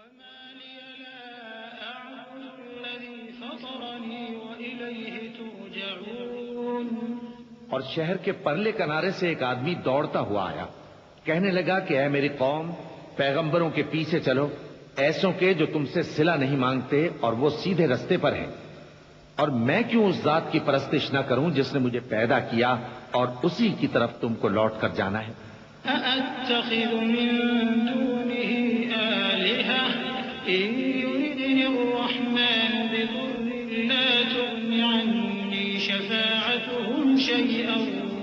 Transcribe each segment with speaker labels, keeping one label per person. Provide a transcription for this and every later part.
Speaker 1: وما لي لا أعبد الذي فطرني وإليه ترجعون۔
Speaker 2: اور شہر کے پرلے کنارے سے ایک آدمی دوڑتا ہوا آیا، کہنے لگا کہ اے میری قوم، پیغمبروں کے پیچھے چلو، ایسوں کے جو تم سے صلہ نہیں مانگتے اور وہ سیدھے رستے پر ہیں۔ اور میں کیوں اس ذات کی پرستش نہ کروں جس نے مجھے پیدا کیا اور اسی کی طرف تم کو لوٹ کر جانا ہے۔
Speaker 1: أأتخذ من دونه آلهة إن يردني الرحمن بضر لا تغن عني شفاعتهم شيئا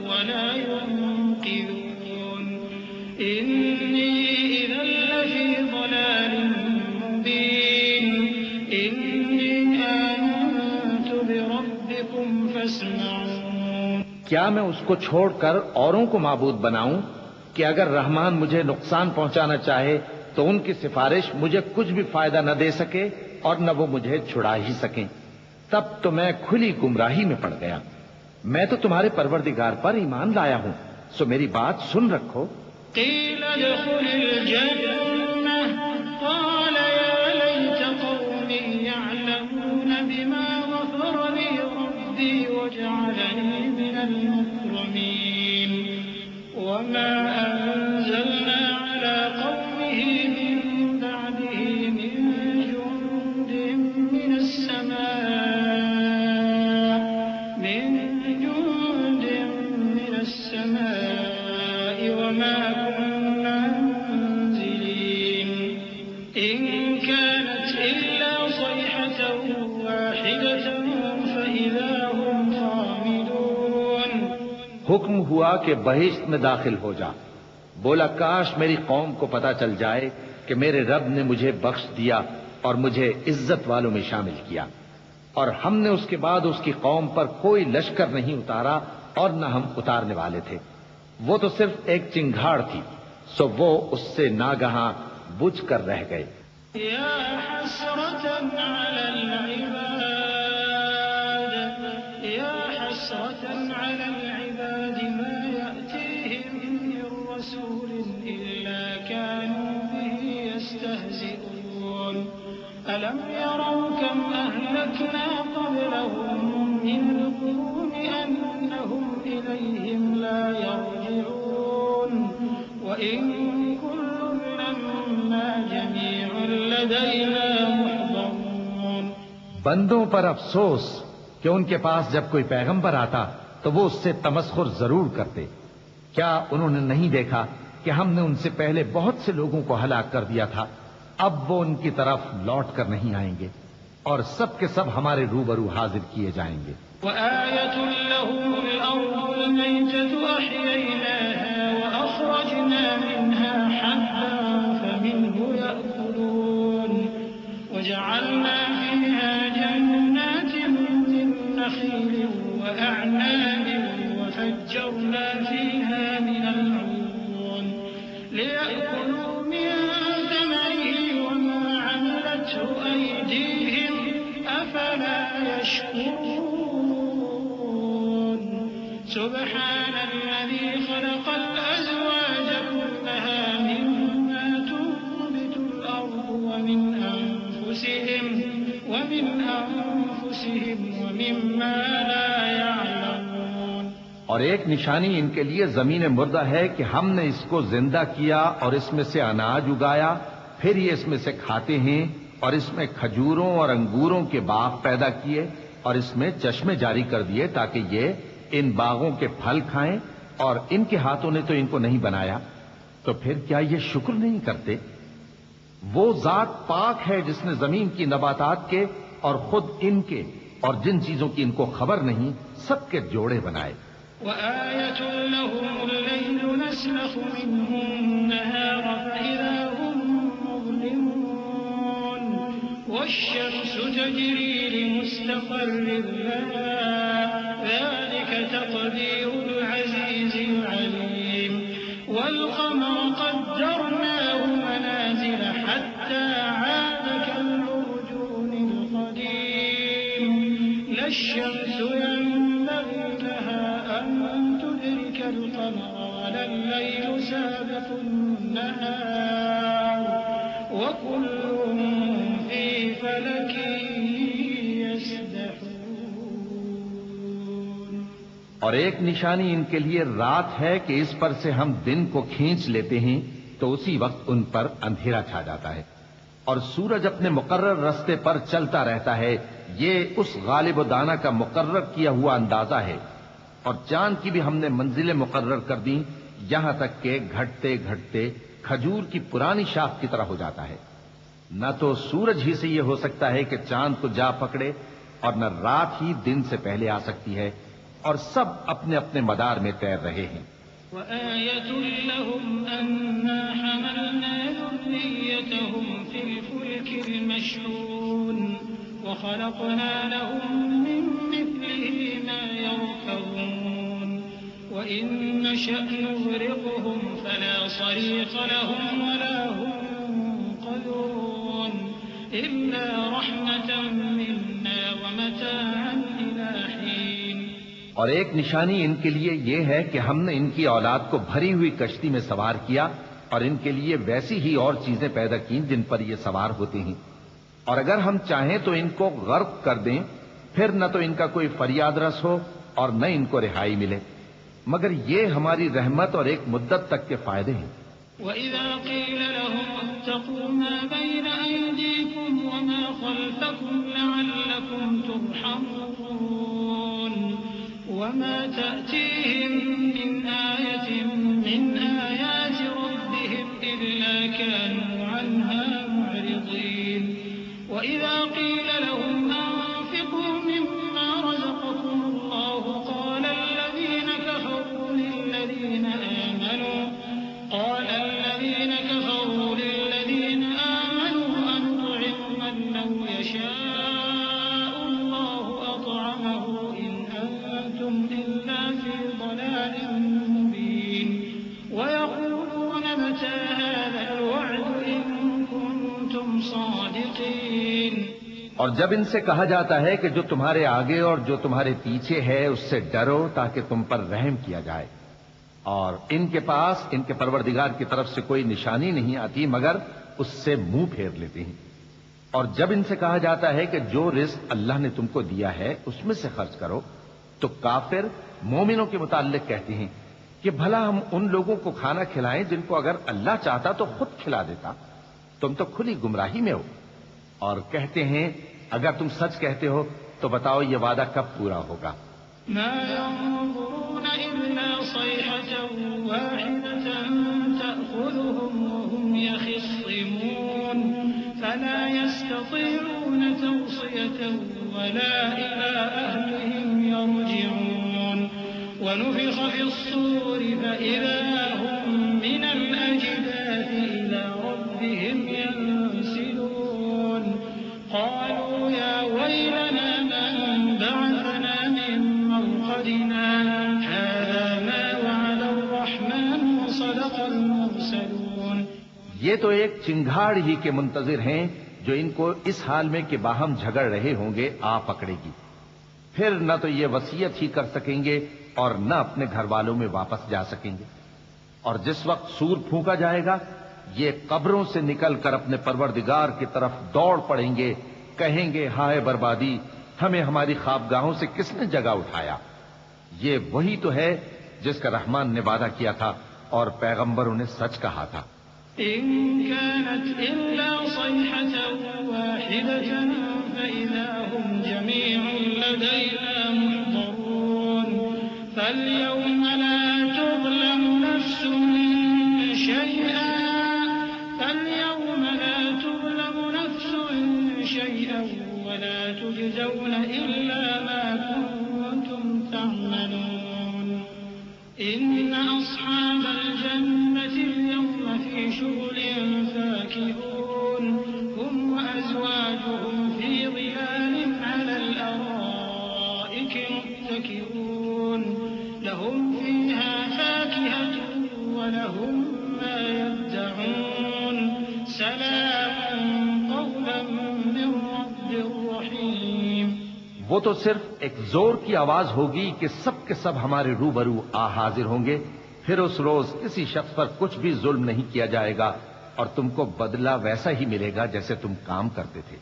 Speaker 1: ولا ينقذون إني إذا لفي ضلال مبين إني آمنت بربكم فاسمعون۔
Speaker 2: کیا میں اس کو چھوڑ کر اوروں کو معبود بناؤں کہ اگر رحمان مجھے نقصان پہنچانا چاہے تو ان کی سفارش مجھے کچھ بھی فائدہ نہ دے سکے اور نہ وہ مجھے چھڑا ہی سکیں؟ تب تو میں کھلی گمراہی میں پڑ گیا۔ میں تو تمہارے پروردگار پر ایمان لایا ہوں، سو میری بات سن رکھو۔
Speaker 1: قیل ادخل الجنة قال يا ليت قومي يعلمون بما غفر لي ربي وجعلني من المكرمين وما أنزلنا على قومه من بعده من جند من السماء وما كنا منزلين إن كانت إلا صيحة واحدة فإذا هم خامدون۔
Speaker 2: حکم ہوا کہ بہشت میں داخل ہو جا۔ بولا کاش میری قوم کو پتا چل جائے کہ میرے رب نے مجھے بخش دیا اور مجھے عزت والوں میں شامل کیا، اور ہم نے اس کے بعد اس کی قوم پر کوئی لشکر نہیں اتارا اور نہ ہم اتارنے والے تھے۔ وہ تو صرف ایک چنگھاڑ تھی، سو وہ اس سے ناگہاں بجھ کر رہ گئے۔
Speaker 1: یا حسرة على العباد یا حسرة على العباد ما يأتيهم من رسول إلا كانوا به يستهزئون ألم يروا كم أهلكنا قبلهم من القرون أنهم إليهم لا يرجعون وإن كل لما جميع لدينا محضرون۔
Speaker 2: بندوں پر افسوس کہ ان کے پاس جب کوئی پیغمبر آتا تو وہ اس سے تمسخر ضرور کرتے۔ کیا انہوں نے نہیں دیکھا کہ ہم نے ان سے پہلے بہت سے لوگوں کو ہلاک کر دیا تھا؟ اب وہ ان کی طرف لوٹ کر نہیں آئیں گے اور سب کے سب ہمارے روبرو حاضر کیے جائیں گے۔
Speaker 1: وآية لهم الأرض الميتة أحييناها وأخرجنا منها حبا فمنه يأكلون وجعلنا فيها جنات من نخيل وأعناب وفجرنا فيها من العيون ليأكلوا من ثمره وما عملته أيديهم أفلا يشكرون سبحان الذي خلق الأزواج كلها مما تنبت الأرض ومن أنفسهم ومما لا يعلمون۔
Speaker 2: اور ایک نشانی ان کے لیے زمین مردہ ہے کہ ہم نے اس کو زندہ کیا اور اس میں سے اناج اگایا، پھر یہ اس میں سے کھاتے ہیں، اور اس میں کھجوروں اور انگوروں کے باغ پیدا کیے اور اس میں چشمے جاری کر دیے تاکہ یہ ان باغوں کے پھل کھائیں، اور ان کے ہاتھوں نے تو ان کو نہیں بنایا، تو پھر کیا یہ شکر نہیں کرتے؟ وہ ذات پاک ہے جس نے زمین کی نباتات کے اور خود ان کے اور جن چیزوں کی ان کو خبر نہیں سب کے جوڑے بنائے۔
Speaker 1: وآية لهم الليل نسلخ منه النهار فإذا هم مظلمون والشمس تجري لمستقر لها ذلك تقدير العزيز العليم والقمر قدرناه منازل حتى عاد كالعرجون القديم لا الشمس ينبغي لها أن تدرك القمر ولا الليل سابق النهار وكل فلك يسبحون.
Speaker 2: اور ایک نشانی ان کے لیے رات ہے کہ اس پر سے ہم دن کو کھینچ لیتے ہیں تو اسی وقت ان پر اندھیرا چھا جاتا ہے، اور سورج اپنے مقرر رستے پر چلتا رہتا ہے. یہ اس غالب و دانا کا مقرر کیا ہوا اندازہ ہے. اور چاند کی بھی ہم نے منزلیں مقرر کر دیں، یہاں تک کہ گھٹتے گھٹتے کھجور کی پرانی شاخ کی طرح ہو جاتا ہے. نہ تو سورج ہی سے یہ ہو سکتا ہے کہ چاند کو جا پکڑے، اور نہ رات ہی دن سے پہلے آ سکتی ہے، اور سب اپنے اپنے مدار میں تیر رہے ہیں.
Speaker 1: وآية لهم أنا حملنا ذريتهم في الفلك المشحون وخلقنا لهم من مثله ما يركبون وإن نشأ نغرقهم فلا صريخ لهم ولا هم ينقذون إلا رحمة منا ومتاعا إلى حين.
Speaker 2: اور ایک نشانی ان کے لیے یہ ہے کہ ہم نے ان کی اولاد کو بھری ہوئی کشتی میں سوار کیا، اور ان کے لیے ویسی ہی اور چیزیں پیدا کی جن پر یہ سوار ہوتے ہیں. اور اگر ہم چاہیں تو ان کو غرق کر دیں، پھر نہ تو ان کا کوئی فریاد رس ہو اور نہ ان کو رہائی ملے، مگر یہ ہماری رحمت اور ایک مدت تک کے فائدے ہیں.
Speaker 1: وَإِذَا قِيلَ لَهُمُ اتَّقُوا مَا بَيْنَ أَيْدِيكُمْ وَمَا خَلْفَكُمْ لَعَلَّكُمْ تُرْحَمُونَ وَمَا تَأْتِيهِمْ مِنْ آيَةٍ مِنْ آيَاتِ رَبِّهِمْ إِلَّا كَانُوا عَنْهَا مُعْرِضِينَ. وَإِذَا قِيلَ لَهُمْ أَنفِقُوا مِمَّا رَزَقَكُمُ اللَّهُ قَالَ الَّذِينَ كَفَرُوا لِلَّذِينَ آمَنُوا أَنُطْعِمُ مَن لَّوْ يَشَاءُ اللَّهُ أَطْعَمَهُ إِنْ أَنتُمْ إِلَّا فِي ضَلَالٍ مُّبِينٍ. وَيَقُولُونَ مَتَىٰ هَٰذَا الْوَعْدُ إِن كُنتُمْ صَادِقِينَ.
Speaker 2: اور جب ان سے کہا جاتا ہے کہ جو تمہارے آگے اور جو تمہارے پیچھے ہے اس سے ڈرو تاکہ تم پر رحم کیا جائے، اور ان کے پاس ان کے پروردگار کی طرف سے کوئی نشانی نہیں آتی مگر اس سے منہ پھیر لیتے ہیں. اور جب ان سے کہا جاتا ہے کہ جو رزق اللہ نے تم کو دیا ہے اس میں سے خرچ کرو، تو کافر مومنوں کے متعلق کہتے ہیں کہ بھلا ہم ان لوگوں کو کھانا کھلائیں جن کو اگر اللہ چاہتا تو خود کھلا دیتا. تم تو کھلی گمراہی میں ہو. اور کہتے ہیں اگر تم سچ کہتے ہو تو بتاؤ یہ وعدہ کب پورا ہوگا.
Speaker 1: ما ينظرون إلا صيحة واحدة تأخذهم وهم يخصمون فلا يستطيعون توصية ولا إلى أهلهم يرجعون. ونفخ في الصور فإذا هم من الأجداث إلى ربهم ينسلون. قالوا يا ويلنا من بعثنا من مرقدنا هذا ما وعد الرحمن وصدق المرسلون.
Speaker 2: یہ تو ایک چنگھاڑ ہی کے منتظر ہیں جو ان کو اس حال میں کہ باہم جھگڑ رہے ہوں گے آ پکڑے گی. پھر نہ تو یہ وصیت ہی کر سکیں گے اور نہ اپنے گھر والوں میں واپس جا سکیں گے. اور جس وقت سور پھونکا جائے گا یہ قبروں سے نکل کر اپنے پروردگار کی طرف دوڑ پڑیں گے، کہیں گے ہائے بربادی، ہمیں ہماری خوابگاہوں سے کس نے جگہ اٹھایا. یہ وہی تو ہے جس کا رحمان نے وعدہ کیا تھا اور پیغمبروں نے سچ کہا تھا.
Speaker 1: إن كانت إلا صيحة واحدة فإذا هم جميع لدينا محضرون. فاليوم لا تظلم نفس شيئا ولا تجزون إلا ما كنتم تعملون. إن أصحاب الجنة اليوم في شغل فاكهون هم وأزواجهم في ظلال على الأرائك متكئون لهم فيها فاكهة ولهم ما يدعون سلام قولا من رب رحيم.
Speaker 2: وہ تو صرف ایک زور کی آواز ہوگی کہ سب کے سب ہمارے روبرو آ حاضر ہوں گے. پھر اس روز کسی شخص پر کچھ بھی ظلم نہیں کیا جائے گا اور تم کو بدلہ ویسا ہی ملے گا جیسے تم کام کرتے تھے.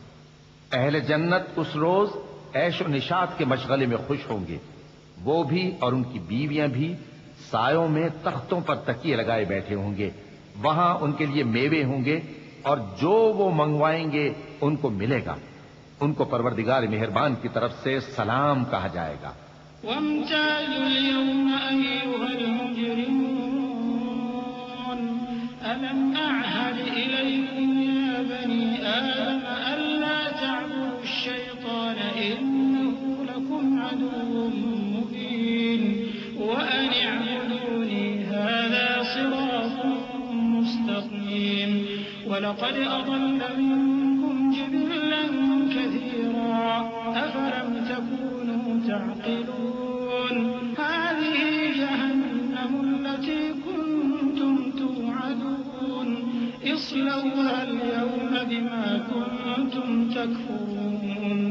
Speaker 2: اہل جنت اس روز عیش و نشاط کے مشغلے میں خوش ہوں گے، وہ بھی اور ان کی بیویاں بھی سایوں میں تختوں پر تکیے لگائے بیٹھے ہوں گے، وہاں ان کے لیے میوے ہوں گے اور جو وہ منگوائیں گے ان کو ملے گا، ان کو پروردگار مہربان کی طرف سے سلام کہا جائے گا۔
Speaker 1: وامتازوا اليوم أيها المجرمون ألم أعهد إليكم يا بني آدم ألا تعبدوا الشيطان إنه لكم عدو مبين وأن اعبدوني هذا صراط مستقيم ولقد أضل منكم جبلا كثيرا أفلم تكونوا تعقلون هذه جهنم التي كنتم توعدون اصلوها اليوم بما كنتم تكفرون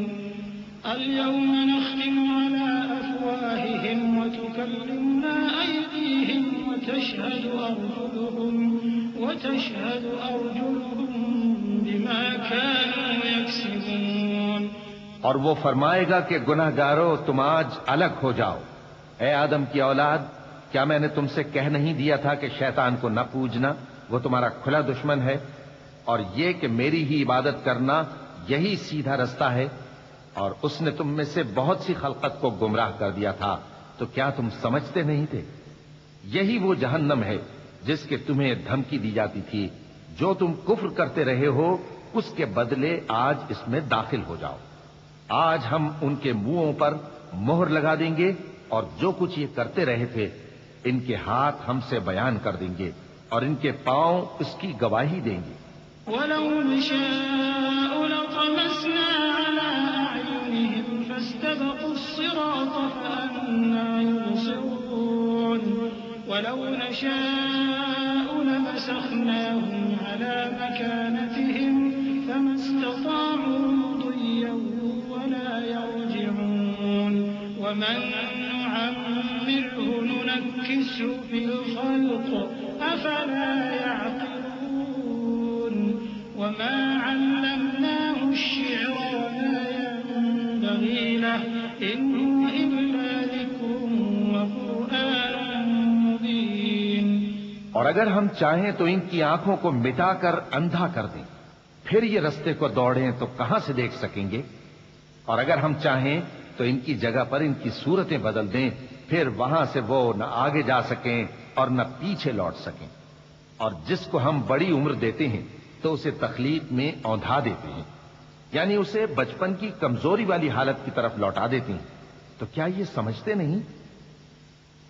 Speaker 1: اليوم نختم على أفواههم وتكلمنا أيديهم وتشهد أرجلهم بما كانوا يكسبون۔
Speaker 2: اور وہ فرمائے گا کہ گناہ گارو تم آج الگ ہو جاؤ۔ اے آدم کی اولاد، کیا میں نے تم سے کہہ نہیں دیا تھا کہ شیطان کو نہ پوجنا، وہ تمہارا کھلا دشمن ہے، اور یہ کہ میری ہی عبادت کرنا یہی سیدھا رستہ ہے، اور اس نے تم میں سے بہت سی خلقت کو گمراہ کر دیا تھا، تو کیا تم سمجھتے نہیں تھے؟ یہی وہ جہنم ہے جس کے تمہیں دھمکی دی جاتی تھی، جو تم کفر کرتے رہے ہو اس کے بدلے آج اس میں داخل ہو جاؤ۔ آج ہم ان کے منہوں پر مہر لگا دیں گے، اور جو کچھ یہ کرتے رہے تھے ان کے ہاتھ ہم سے بیان کر دیں گے، اور ان کے پاؤں اس کی گواہی دیں گے۔
Speaker 1: وَلَوْ نَشَاءُ لَطَمَسْنَا عَلَىٰ أَعْيُنِهِمْ فَاسْتَبَقُوا الصِّرَاطَ فَأَنَّىٰ يُبْصِرُونَ وَلَوْ نَشَاءُ لَمَسَخْنَاهُمْ عَلَىٰ مَكَانَتِهِمْ فَمَا اسْتَطَاعُوا مُضِيًّا وَلَا يَرْجِعُونَ وَمَن نُّعَمِّرْهُ نُنَكِّسْهُ فِي الْخَلْقِ أَفَلَا يَعْقِلُونَ وَمَا عَلَّمْنَاهُ الشِّعْرَ وَمَا يَنبَغِي لَهُ إِنْ هُوَ إِلَّا ذِكْرٌ وَقُرْآنٌ مُّبِينٌ۔
Speaker 2: اور اگر ہم چاہیں تو ان کی آنکھوں کو مٹا کر اندھا کر دیں، پھر یہ رستے کو دوڑیں تو کہاں سے دیکھ سکیں گے؟ اور اگر ہم چاہیں تو ان کی جگہ پر ان کی صورتیں بدل دیں، پھر وہاں سے وہ نہ آگے جا سکیں اور نہ پیچھے لوٹ سکیں۔ اور جس کو ہم بڑی عمر دیتے ہیں تو اسے تخلیق میں اوندھا دیتے ہیں، یعنی اسے بچپن کی کمزوری والی حالت کی طرف لوٹا دیتے ہیں، تو کیا یہ سمجھتے نہیں؟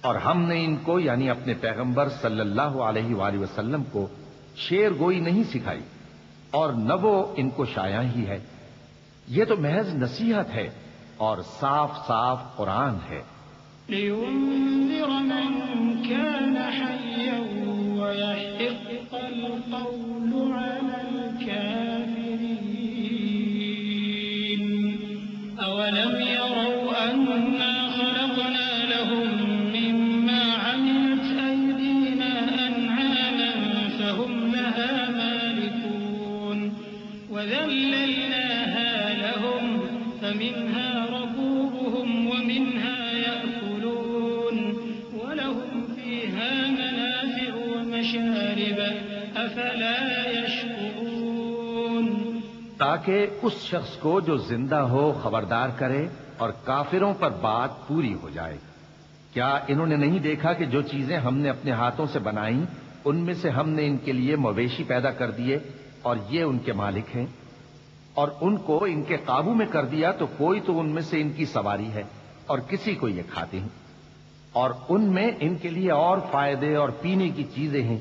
Speaker 2: اور ہم نے ان کو یعنی اپنے پیغمبر صلی اللہ علیہ وآلہ وسلم کو شعر گوئی نہیں سکھائی، اور نہ وہ ان کو شایع ہی ہے، یہ تو محض نصیحت ہے اور صاف صاف قرآن ہے۔
Speaker 1: لِيُنذِرَ مَن كَانَ حَيًّا وَيَحِقَّ الْقَوْلُ عَلَى الْكَافِرِينَ أَوَلَمْ يَرَوْا أَنَّا خَلَقْنَا لَهُم مِّمَّا عَمِلَتْ أَيْدِينَا أَنْعَامًا فَهُمْ لَهَا مَالِكُونَ وَذَلَّلْنَاهَا لَهُمْ فَمِنْهَا رَكُوبُهُمْ وَمِنْهَا يَأْكُلُونَ وَلَهُمْ فِيهَا مَنَافِعُ وَمَشَارِبُ أَفَلَا يَشْكُرُونَ۔
Speaker 2: تاکہ اس شخص کو جو زندہ ہو خبردار کرے اور کافروں پر بات پوری ہو جائے۔ کیا انہوں نے نہیں دیکھا کہ جو چیزیں ہم نے اپنے ہاتھوں سے بنائیں ان میں سے ہم نے ان کے لیے مویشی پیدا کر دیے اور یہ ان کے مالک ہیں، اور ان کو ان کے قابو میں کر دیا تو کوئی تو ان میں سے ان کی سواری ہے اور کسی کو یہ کھاتے ہیں، اور ان میں ان کے لیے اور فائدے اور پینے کی چیزیں ہیں،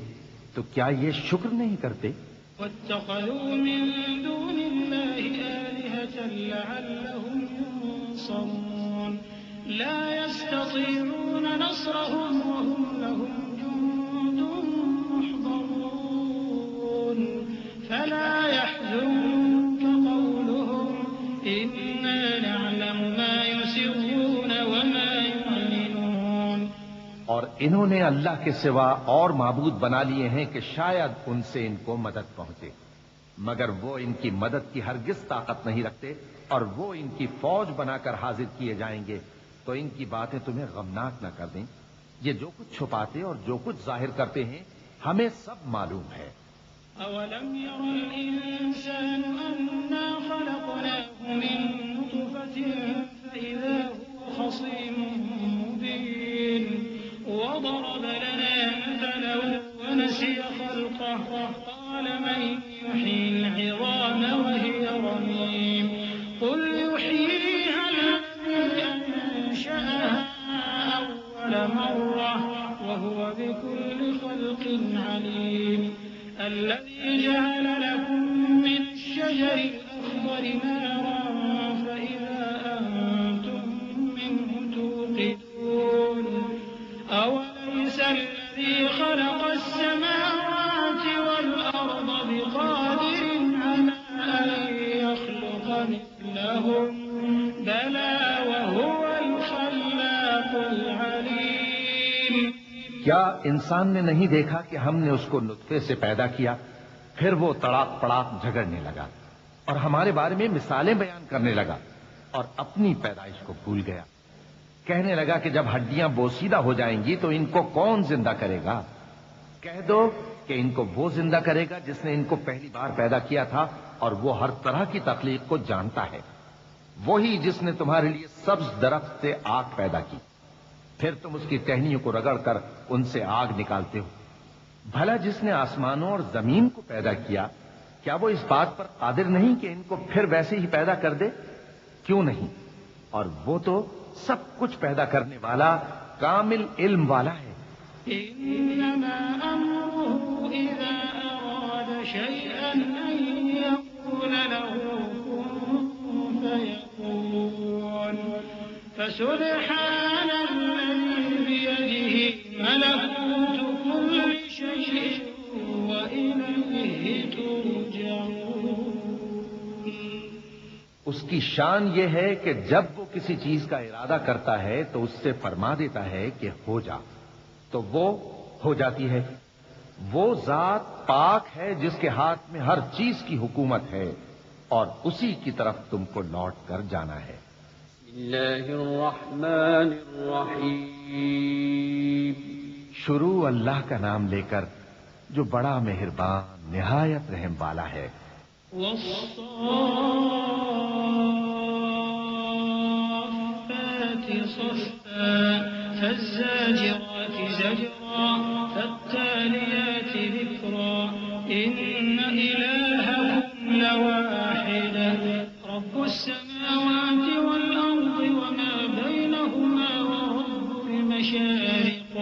Speaker 2: تو کیا یہ شکر نہیں کرتے؟
Speaker 1: وَاتَّخَذُوا مِن دُونِ اللَّهِ آلِهَةً لَّعَلَّهُمْ يُنصَرُونَ لَا يَسْتَطِيعُونَ نَصْرَهُمْ وَهُمْ لَهُمْ جُندٌ مُّحْضَرُونَ فَلَا يَحْزُنكَ قَوْلُهُمْ إِنَّا نَعْلَمُ مَا يُسِرُّونَ وَمَا يُعْلِنُونَ۔
Speaker 2: اور انہوں نے اللہ کے سوا اور معبود بنا لیے ہیں کہ شاید ان سے ان کو مدد پہنچے، مگر وہ ان کی مدد کی ہرگز طاقت نہیں رکھتے، اور وہ ان کی فوج بنا کر حاضر کیے جائیں گے تو ان کی باتیں تمہیں غمناک نہ کر دیں۔ یہ جو کچھ چھپاتے اور جو کچھ ظاہر کرتے ہیں ہمیں سب معلوم ہے۔
Speaker 1: أولم ير الإنسان أنا خلقناه من نطفة فإذا هو خصيم مبين وضرب لنا مثلا ونسي خلقه قال من يحيي العظام وهي رميم قل يحييها الذي أنشأها أول مرة وهو بكل خلق عليم الذي جعل لكم من الشجر الأخضر نارا فإذا أنتم منه توقدون أوليس الذي خلق السماوات والأرض بقادر على أن يخلق مثلهم بلى وهو الخلاق العليم۔
Speaker 2: کیا انسان نے نہیں دیکھا کہ ہم نے اس کو نطفے سے پیدا کیا، پھر وہ تڑاک پڑاک جھگڑنے لگا اور ہمارے بارے میں مثالیں بیان کرنے لگا اور اپنی پیدائش کو بھول گیا۔ کہنے لگا کہ جب ہڈیاں بوسیدہ ہو جائیں گی تو ان کو کون زندہ کرے گا؟ کہہ دو کہ ان کو وہ زندہ کرے گا جس نے ان کو پہلی بار پیدا کیا تھا، اور وہ ہر طرح کی تخلیق کو جانتا ہے۔ وہی جس نے تمہارے لیے سبز درخت سے آگ پیدا کی، پھر تم اس کی ٹہنیوں کو رگڑ کر ان سے آگ نکالتے ہو۔ بھلا جس نے آسمانوں اور زمین کو پیدا کیا، کیا وہ اس بات پر قادر نہیں کہ ان کو پھر ویسے ہی پیدا کر دے؟ کیوں نہیں؟ اور وہ تو سب کچھ پیدا کرنے والا، کامل علم والا ہے۔
Speaker 1: إنما أمره إذا أراد شيئا أن يقول له كن فيكون فسبحان الذي بيده ملكوت كل شيء وإليه ترجعون۔
Speaker 2: اس کی شان یہ ہے کہ جب وہ کسی چیز کا ارادہ کرتا ہے تو اس سے فرما دیتا ہے کہ ہو جا، تو وہ ہو جاتی ہے۔ وہ ذات پاک ہے جس کے ہاتھ میں ہر چیز کی حکومت ہے، اور اسی کی طرف تم کو لوٹ کر جانا ہے۔
Speaker 3: بسم اللہ الرحمن الرحیم۔
Speaker 2: شروع اللہ کا نام لے کر جو بڑا مہربان نہایت رحم والا ہے۔
Speaker 1: والصافات صفا فالزاجرات زجرا فالتاليات ذكرا إن إلهكم لواحد رب السماوات والأرض وما بينهما ورب المشارق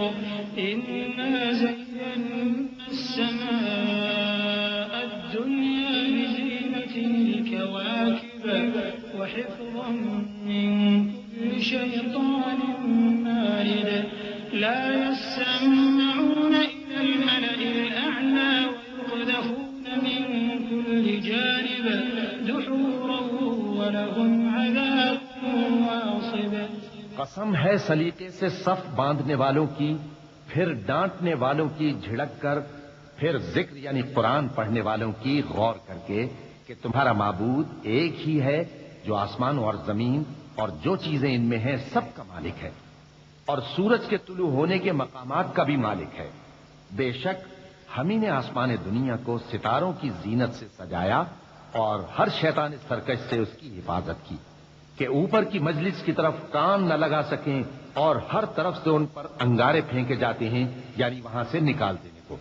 Speaker 1: إنا زينا السماء الدنيا بزينة الكواكب وحفظا من كل شيطان مارد لا يسمعون إلى الملأ الأعلى ويقذفون من كل جانب دحورا ولهم عذاب واصب۔
Speaker 2: قسم ہے سلیقے سے صف باندھنے والوں کی، پھر ڈانٹنے والوں کی جھڑک کر، پھر ذکر یعنی قرآن پڑھنے والوں کی غور کر کے کہ تمہارا معبود ایک ہی ہے جو آسمان اور زمین اور جو چیزیں ان میں ہیں سب کا مالک ہے، اور سورج کے طلوع ہونے کے مقامات کا بھی مالک ہے۔ بے شک ہم ہی نے آسمان دنیا کو ستاروں کی زینت سے سجایا اور ہر شیطان سرکش سے اس کی حفاظت کی کہ اوپر کی مجلس کی طرف کان نہ لگا سکیں، اور ہر طرف سے ان پر انگارے پھینکے جاتے ہیں، یعنی وہاں سے نکال دینے کو،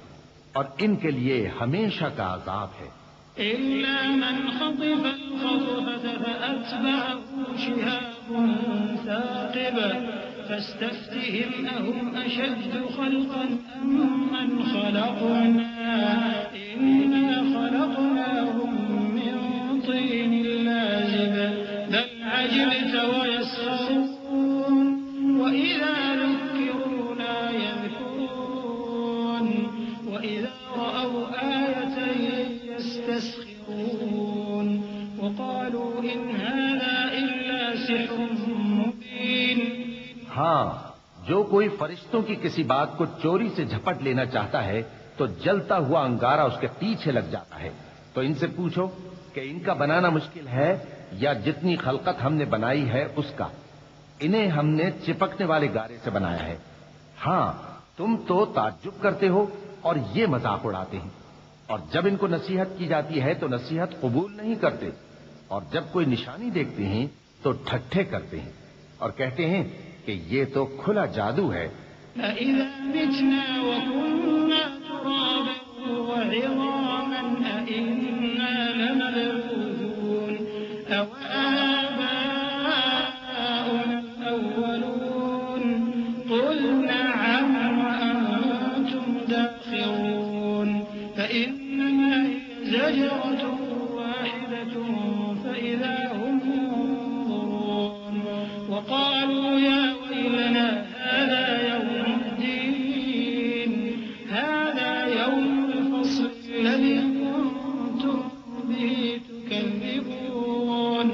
Speaker 2: اور ان کے لیے ہمیشہ کا عذاب ہے۔
Speaker 1: إلا من خطف الخطفة فأتبعه شهاب ثاقب فاستفتهم أهم أشد خلقا أم من خلقنا إنا خلقناهم من طين لازب بل عجبت ويسخرون وإذا ذكروا لا يذكرون وإذا رأوا آية يستسخرون وقالوا إن هذا إلا سحر مبين۔
Speaker 2: ہاں، جو کوئی فرشتوں کی کسی بات کو چوری سے جھپٹ لینا چاہتا ہے تو جلتا ہوا انگارہ اس کے پیچھے لگ جاتا ہے، تو ان سے پوچھو کہ ان کا بنانا مشکل ہے یا جتنی خلقت ہم نے بنائی ہے اس کا؟ انہیں ہم نے چپکنے والے گارے سے بنایا ہے۔ ہاں، تم تو تعجب کرتے ہو اور یہ مذاق اڑاتے ہیں، اور جب ان کو نصیحت کی جاتی ہے تو نصیحت قبول نہیں کرتے، اور جب کوئی نشانی دیکھتے ہیں تو ٹھٹھے کرتے ہیں اور کہتے ہیں کہ یہ تو کھلا جادو ہے۔
Speaker 1: أَإِذَا مِتْنَا وَكُنَّا تُرَابًا وَعِظَامًا أَإِنَّا لَمَبْعُوثُونَ أَوْ آبَاؤُنَا الْأَوَّلُونَ قُلْ نَعَمْ وَأَنْتُمْ دَاخِرُونَ فَإِنَّمَا هِيَ زَجْرَةٌ وَاحِدَةٌ فَإِذَا هُمْ يَنظُرُونَ وَقَالُوا يَا وَيْلَنَا هذا يوم الدين هذا يوم الفصل الذي كنتم به تكذبون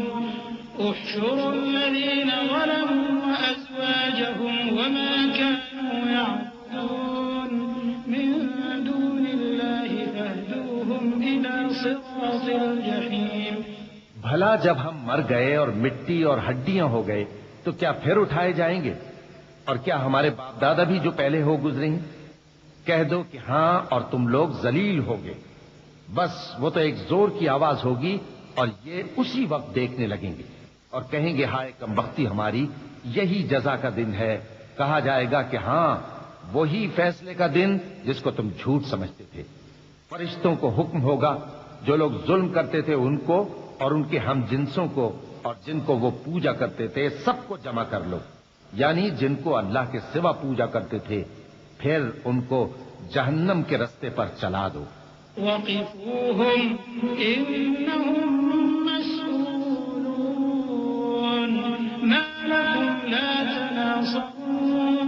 Speaker 1: احشروا الذين ظلموا وأزواجهم وما كانوا يعبدون من دون الله فاهدوهم إلى صراط الجحيم۔
Speaker 2: بھلا جب ہم مر گئے اور مٹی اور ہڈیاں ہو گئے تو کیا پھر اٹھائے جائیں گے؟ اور کیا ہمارے باپ دادا بھی جو پہلے ہو گزرے ہیں؟ کہہ دو کہ ہاں، اور تم لوگ ذلیل ہوگے۔ بس وہ تو ایک زور کی آواز ہوگی اور یہ اسی وقت دیکھنے لگیں گے اور کہیں گے ہائے کمبختی ہماری، یہی جزا کا دن ہے۔ کہا جائے گا کہ ہاں، وہی فیصلے کا دن جس کو تم جھوٹ سمجھتے تھے۔ فرشتوں کو حکم ہوگا جو لوگ ظلم کرتے تھے ان کو اور ان کے ہم جنسوں کو اور جن کو وہ پوجا کرتے تھے سب کو جمع کر لو، یعنی جن کو اللہ کے سوا پوجا کرتے تھے، پھر ان کو جہنم کے رستے پر چلا دو۔
Speaker 1: وقفوهم إنهم مسؤولون ما لكم لا تناصرون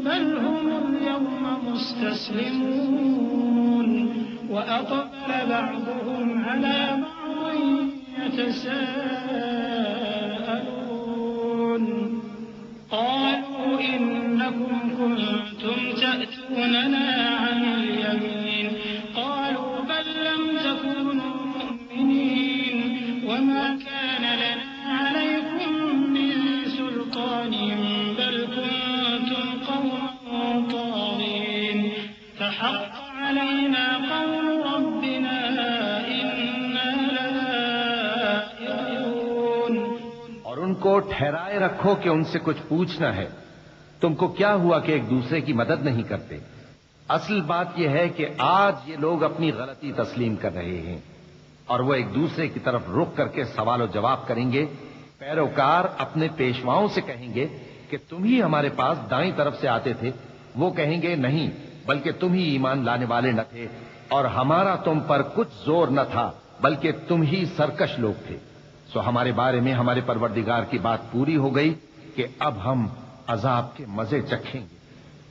Speaker 1: بل هم اليوم مستسلمون وأقبل بعضهم على بعض يتساءلون قالوا إنكم كنتم تأتوننا عن اليمين قالوا بل لم تكونوا مؤمنين وما كان لنا عليكم من سلطان بل كنتم قوما طاغين فحق علينا قول ربنا إنا لذائقون۔
Speaker 2: اور ان کو ٹھہرائے رکھو کہ ان سے کچھ پوچھنا ہے۔ تم کو کیا ہوا کہ ایک دوسرے کی مدد نہیں کرتے؟ اصل بات یہ ہے کہ آج یہ لوگ اپنی غلطی تسلیم کر رہے ہیں اور وہ ایک دوسرے کی طرف رخ کر کے سوال و جواب کریں گے۔ پیروکار اپنے پیشواؤں سے کہیں گے کہ تم ہی ہمارے پاس دائیں طرف سے آتے تھے۔ وہ کہیں گے نہیں، بلکہ تم ہی ایمان لانے والے نہ تھے اور ہمارا تم پر کچھ زور نہ تھا، بلکہ تم ہی سرکش لوگ تھے۔ سو ہمارے بارے میں ہمارے پروردگار کی بات پوری ہو گئی کہ اب ہم عذاب کے مزے چکھیں گے۔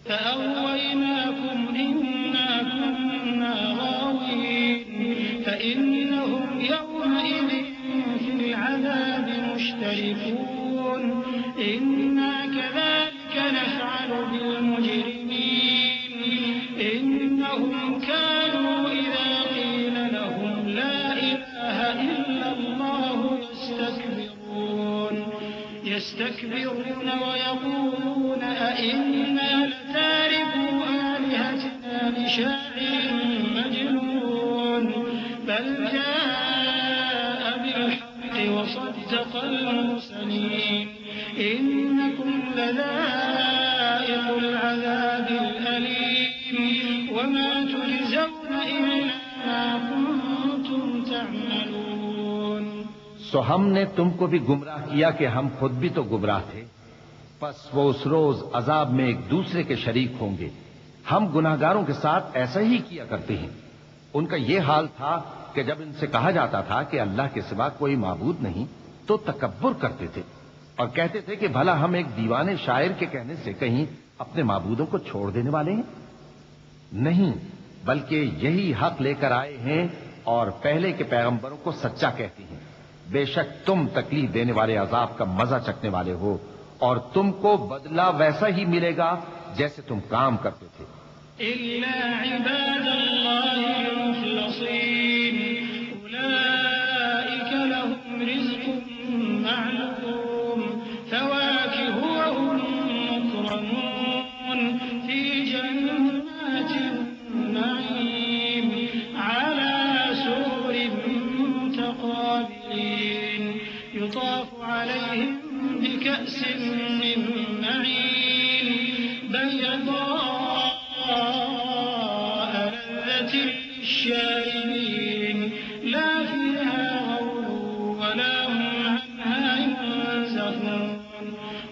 Speaker 1: فأغويناكم إنا كنا غاوين فإنهم يومئذ في العذاب مشتركون إنا كذلك نفعل بالمجرمين إنهم كانوا إذا قيل لهم لا إله إلا الله يستكبرون ويقولون أئنا لتاركو آلهتنا لشاعر مجنون بل جاء بالحق وصدق المرسلين إنكم لذائق العذاب الأليم وما تجزون إلا ما كنتم تعملون۔
Speaker 2: سو ہم نے تم کو بھی گمراہ کیا کہ ہم خود بھی تو گمراہ تھے، پس وہ اس روز عذاب میں ایک دوسرے کے شریک ہوں گے۔ ہم گناہگاروں کے ساتھ ایسا ہی کیا کرتے ہیں۔ ان کا یہ حال تھا کہ جب ان سے کہا جاتا تھا کہ اللہ کے سوا کوئی معبود نہیں تو تکبر کرتے تھے اور کہتے تھے کہ بھلا ہم ایک دیوانے شاعر کے کہنے سے کہیں اپنے معبودوں کو چھوڑ دینے والے ہیں؟ نہیں، بلکہ یہی حق لے کر آئے ہیں اور پہلے کے پیغمبروں کو سچا کہتے ہیں۔ بے شک تم تکلیف دینے والے عذاب کا مزہ چکھنے والے ہو اور تم کو بدلہ ویسا ہی ملے گا جیسے تم کام کرتے تھے۔
Speaker 1: إلا عباد الله المخلصين متقابلين يطاف عليهم بكأس من معين بيضاء لذة للشاربين لا فيها غول ولا هم عنها ينزفون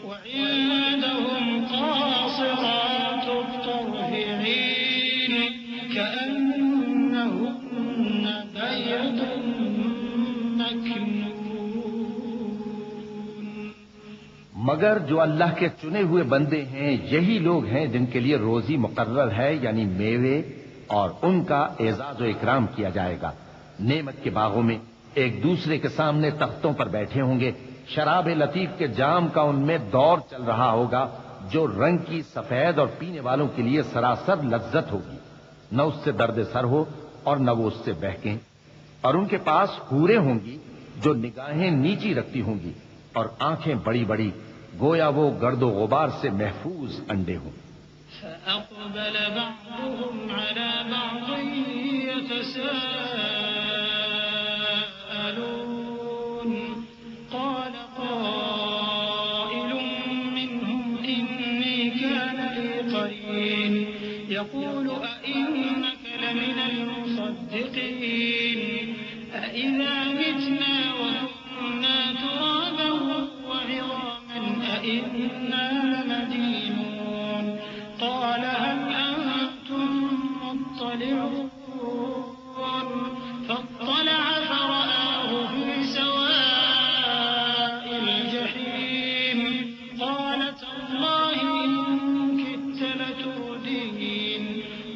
Speaker 1: وعندهم قاصرات الطرف عين كأنهن بيض مكنون.
Speaker 2: مگر جو اللہ کے چنے ہوئے بندے ہیں یہی لوگ ہیں جن کے لیے روزی مقرر ہے، یعنی میوے، اور ان کا اعزاز و اکرام کیا جائے گا. نعمت کے باغوں میں ایک دوسرے کے سامنے تختوں پر بیٹھے ہوں گے. شراب لطیف کے جام کا ان میں دور چل رہا ہوگا جو رنگ کی سفید اور پینے والوں کے لیے سراسر لذت ہوگی. نہ اس سے درد سر ہو اور نہ وہ اس سے بہکیں. اور ان کے پاس حوریں ہوں گی جو نگاہیں نیچی رکھتی ہوں گی اور آنکھیں بڑی بڑی، گویا وہ گرد و غبار سے محفوظ انڈے ہوں.
Speaker 1: فأقبل بعضهم على بعض يتساءلون قال قائل منهم إني كان لي قرين يقول أئنك لمن المصدقين أئذا متنا وكنا ترابا وعظاما أئنا لمدينون قال هل أنتم مطلعون فاطلع فرآه في سواء الجحيم قال تالله إن كدت لتردين